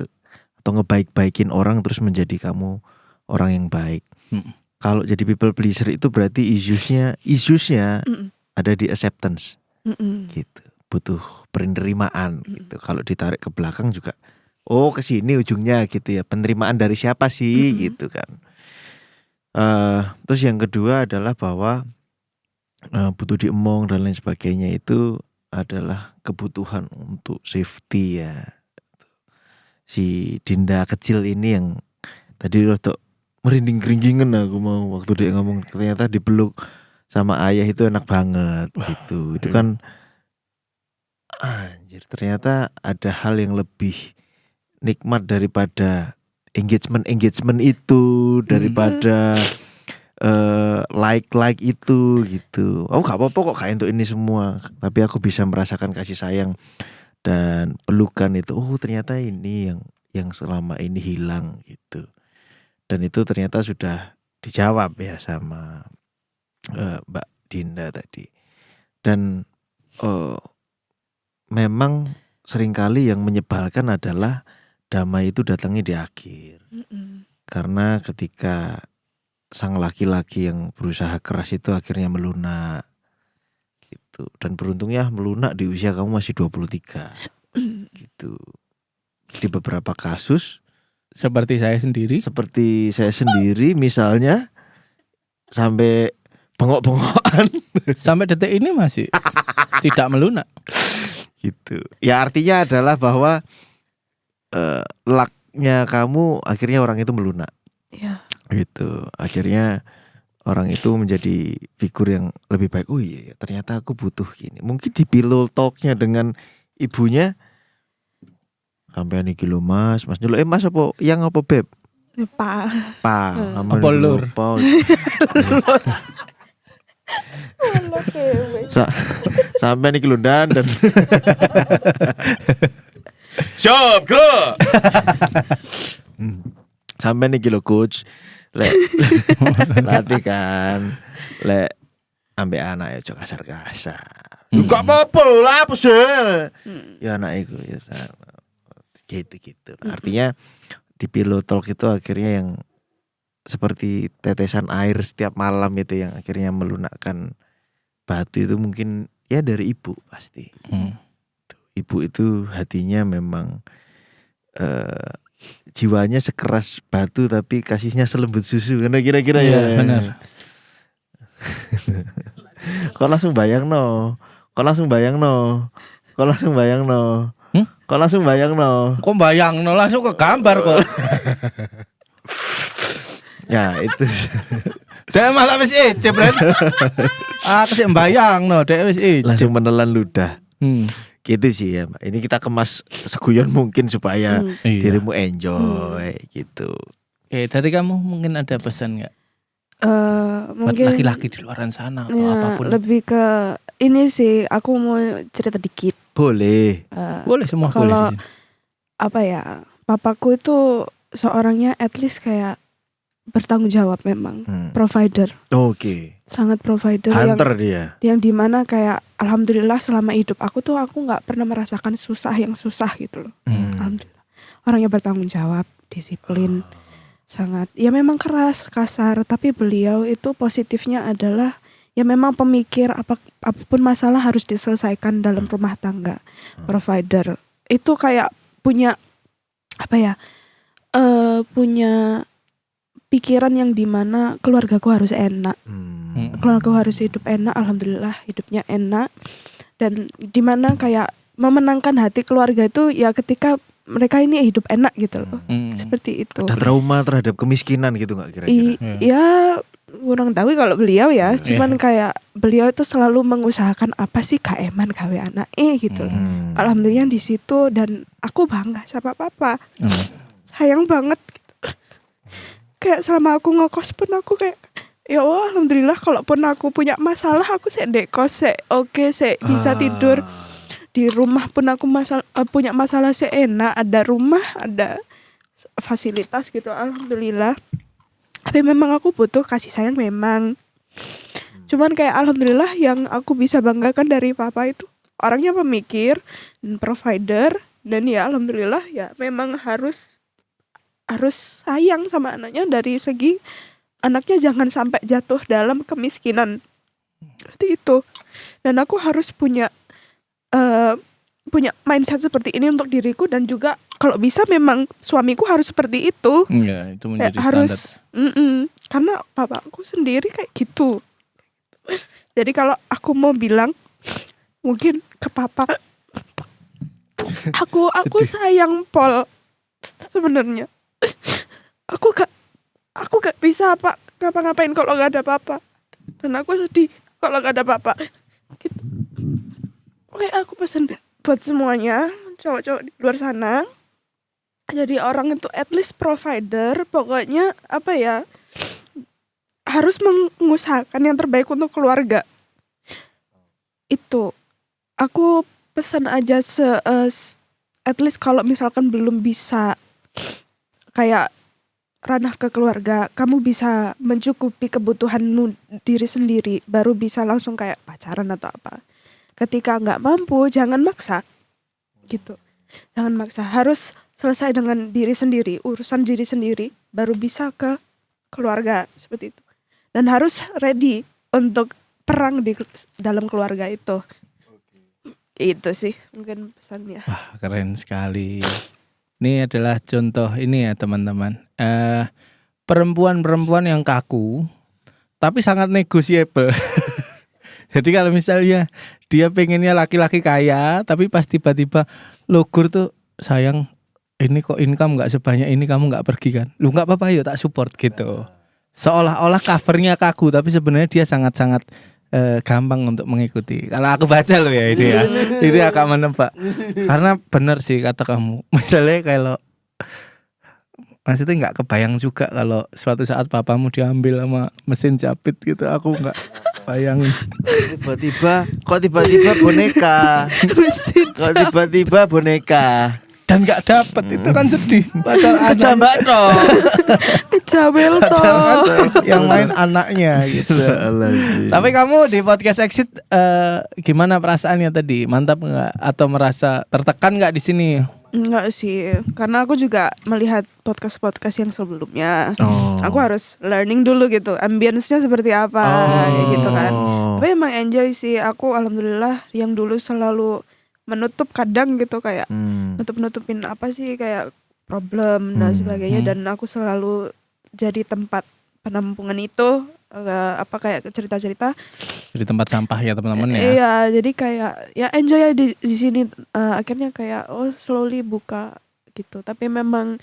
Speaker 3: atau ngebaik-baikin orang terus menjadi kamu orang yang baik. Kalau jadi people pleaser itu berarti issuesnya ada di acceptance gitu. Butuh penerimaan gitu. Kalau ditarik ke belakang juga kesini ujungnya gitu ya. Penerimaan dari siapa sih gitu kan. Terus yang kedua adalah bahwa butuh diemong dan lain sebagainya itu adalah kebutuhan untuk safety ya. Si Dinda kecil ini yang tadi rotok merinding-keringgingan aku mau waktu dia ngomong ternyata dipeluk sama ayah itu enak banget gitu. Itu kan anjir, ternyata ada hal yang lebih nikmat daripada engagement itu, daripada like itu gitu. Aku gak apa-apa kok kayak untuk ini semua, tapi aku bisa merasakan kasih sayang dan pelukan itu. Oh ternyata ini yang selama ini hilang gitu. Dan itu ternyata sudah dijawab ya sama Mbak Dinda tadi. Dan memang seringkali yang menyebalkan adalah damai itu datangnya di akhir. Karena ketika sang laki-laki yang berusaha keras itu akhirnya melunak gitu. Dan beruntungnya melunak di usia kamu masih 23 gitu. Di beberapa kasus
Speaker 2: seperti saya sendiri misalnya sampai bengok-bengokan sampai detik ini masih tidak melunak
Speaker 3: gitu. Ya artinya adalah bahwa lucknya kamu akhirnya orang itu melunak.
Speaker 1: Iya.
Speaker 3: Gitu. Akhirnya orang itu menjadi figur yang lebih baik. Oh iya, ternyata aku butuh gini. Mungkin di pillow talknya dengan ibunya sampai nih kilo mas dulu mas apa yang apa beb?
Speaker 1: Pa.
Speaker 3: Apa lur?
Speaker 1: Oke, wes.
Speaker 3: Sampai niki lundan dan Shop, bro. Sampai niki lho coach. Lek latih kan. Lek ambek anak ya aja kasar-kasar. Gak apa-apa lho lah apa sih. Ya anak iku ya gitu. Artinya di pillow talk itu akhirnya yang seperti tetesan air setiap malam itu yang akhirnya melunakkan batu itu mungkin ya dari ibu pasti. Ibu itu hatinya memang jiwanya sekeras batu tapi kasihnya selembut susu karena kira-kira ya.
Speaker 2: Benar.
Speaker 3: Kok langsung bayang no. Kok langsung bayang no.
Speaker 2: Kok bayang no langsung ke gambar kok.
Speaker 3: Ya itu.
Speaker 2: Dek malah wis icip, Ren. Aku sih mbayang no, dek wis icip.
Speaker 3: Langsung menelan ludah. Gitu sih ya, Mbak. Ini kita kemas seguyon mungkin supaya dirimu enjoy gitu.
Speaker 2: Dari kamu mungkin ada pesan nggak? Buat
Speaker 1: Mungkin
Speaker 2: laki-laki di luar sana atau
Speaker 1: ya,
Speaker 2: apapun.
Speaker 1: lebih ke ini sih, aku mau cerita dikit.
Speaker 3: Boleh.
Speaker 2: Boleh semua
Speaker 1: Kalau
Speaker 2: boleh.
Speaker 1: apa ya, papaku itu seorangnya at least kayak bertanggung jawab memang, provider,
Speaker 3: Oke.
Speaker 1: sangat provider
Speaker 3: Hunter dia.
Speaker 1: yang dimana kayak alhamdulillah selama hidup aku nggak pernah merasakan susah gitu loh. Alhamdulillah, orangnya bertanggung jawab, disiplin, sangat ya memang keras, kasar, tapi beliau itu positifnya adalah ya memang pemikir, apapun masalah harus diselesaikan dalam rumah tangga. Provider itu kayak punya apa ya, punya pikiran yang dimana keluargaku harus enak, keluargaku harus hidup enak. Alhamdulillah hidupnya enak, dan dimana kayak memenangkan hati keluarga itu ya ketika mereka ini hidup enak gitu loh. Seperti itu.
Speaker 3: Ada trauma terhadap kemiskinan gitu nggak kira-kira?
Speaker 1: Ya kurang tahu kalau beliau ya, cuman kayak beliau itu selalu mengusahakan apa sih kaeman gawe anak gitu loh. Alhamdulillah di situ, dan aku bangga sama papa. Sayang banget gitu. Kayak selama aku ngekos pun aku kayak ya Allah, alhamdulillah kalaupun aku punya masalah aku ndek kos bisa tidur di rumah pun aku punya masalah enak, ada rumah, ada fasilitas gitu, alhamdulillah. Tapi memang aku butuh kasih sayang memang. Cuman kayak alhamdulillah yang aku bisa banggakan dari papa itu orangnya pemikir dan provider, dan ya alhamdulillah ya memang harus sayang sama anaknya dari segi anaknya jangan sampai jatuh dalam kemiskinan. Seperti itu. Dan aku harus punya mindset seperti ini untuk diriku, dan juga kalau bisa memang suamiku harus seperti itu.
Speaker 2: Iya, itu menjadi
Speaker 1: harus
Speaker 2: standar.
Speaker 1: Karena papaku sendiri kayak gitu. Jadi kalau aku mau bilang mungkin ke papa, aku sayang Pol sebenarnya. Aku gak bisa ngapa-ngapain kalau gak ada papa, dan aku sedih kalau gak ada papa gitu. Oke, aku pesan buat semuanya cowok-cowok di luar sana, jadi orang itu at least provider, pokoknya apa ya, harus mengusahakan yang terbaik untuk keluarga. Itu aku pesan aja at least kalau misalkan belum bisa kayak ranah ke keluarga, kamu bisa mencukupi kebutuhan diri sendiri, baru bisa langsung kayak pacaran atau apa. Ketika nggak mampu, jangan maksa, gitu. Jangan maksa, harus selesai dengan diri sendiri, urusan diri sendiri, baru bisa ke keluarga, seperti itu. Dan harus ready untuk perang di dalam keluarga itu. Itu sih mungkin pesannya.
Speaker 2: Wah, keren sekali. Ini adalah contoh ini ya teman-teman. Perempuan-perempuan yang kaku tapi sangat negosiable. Jadi kalau misalnya dia pengennya laki-laki kaya, tapi pas tiba-tiba logur tuh, sayang ini kok income nggak sebanyak ini, kamu nggak pergi kan? Lu nggak apa-apa, yuk tak support gitu. Seolah-olah covernya kaku, tapi sebenarnya dia sangat-sangat gampang untuk mengikuti. Kalau aku baca loh ya ini ya, ini agak menebak. Karena benar sih kata kamu. Misalnya kalau maksudnya nggak kebayang juga kalau suatu saat papamu diambil sama mesin jepit gitu, aku nggak Bayangin.
Speaker 3: Tiba-tiba boneka. Kok tiba-tiba boneka.
Speaker 2: Dan nggak dapet itu kan sedih. Padahal
Speaker 3: Kejambak toh.
Speaker 1: Kecabel
Speaker 2: padahal
Speaker 1: toh.
Speaker 2: kan yang main anaknya gitu. Tapi kamu di podcast Exit gimana perasaannya tadi? Mantap nggak? Atau merasa tertekan nggak di sini?
Speaker 1: Enggak sih, karena aku juga melihat podcast yang sebelumnya. Aku harus learning dulu gitu, ambience-nya seperti apa kayak gitu kan. Tapi emang enjoy sih, aku alhamdulillah yang dulu selalu menutup kadang gitu kayak nutup-nutupin apa sih kayak problem dan sebagainya, dan aku selalu jadi tempat penampungan itu apa kayak cerita-cerita
Speaker 2: Di tempat sampah ya teman-teman ya.
Speaker 1: Iya, jadi kayak ya enjoy ya di sini. Akhirnya kayak slowly buka gitu. Tapi memang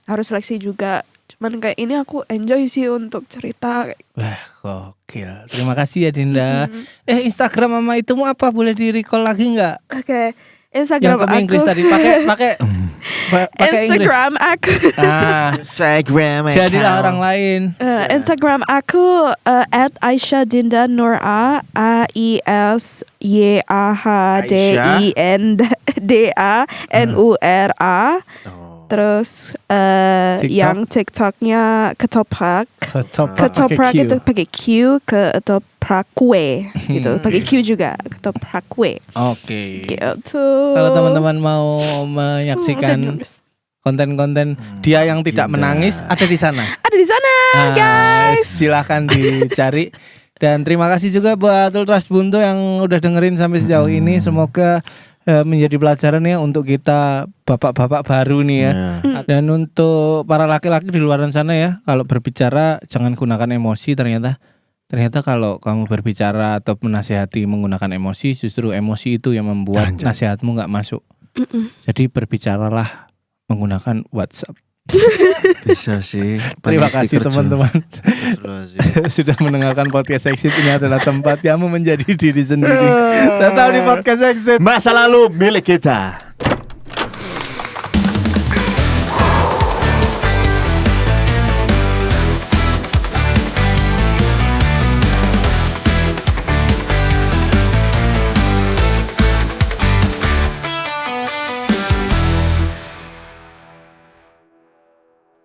Speaker 1: harus seleksi juga. Cuman kayak ini aku enjoy sih untuk cerita.
Speaker 2: Wah, gokil. Terima kasih ya Dinda. Instagram mama itumu apa? Boleh di-recall lagi nggak?
Speaker 1: Oke. Instagram
Speaker 2: Yang ke
Speaker 1: aku.
Speaker 2: Inggris tadi pakai
Speaker 1: Instagram aku.
Speaker 3: Instagram.
Speaker 2: Jadilah orang lain.
Speaker 1: Instagram aku @aisyadindanura AISYAHDINDANURA. Terus yang TikToknya ketoprak itu pakai Q, ketoprakwe gitu, pakai Q juga, ketoprakwe.
Speaker 2: Oke.
Speaker 1: Gitu.
Speaker 2: Kalau teman-teman mau menyaksikan konten-konten dia yang tidak menangis ada di sana.
Speaker 1: Ada di sana, guys.
Speaker 2: Silahkan dicari. Dan terima kasih juga buat Ultras Buntu yang udah dengerin sampai sejauh ini. Semoga menjadi pelajaran ya untuk kita bapak-bapak baru nih ya. Dan untuk para laki-laki di luar sana ya, kalau berbicara jangan gunakan emosi. Ternyata kalau kamu berbicara atau menasihati menggunakan emosi, justru emosi itu yang membuat nasihatmu nggak masuk. Jadi berbicaralah menggunakan WhatsApp.
Speaker 3: Bisa sih.
Speaker 2: Terima kasih teman-teman sudah mendengarkan podcast Exit. Ini adalah tempat kamu menjadi diri sendiri. Tetap di podcast Exit.
Speaker 3: Masa lalu milik kita.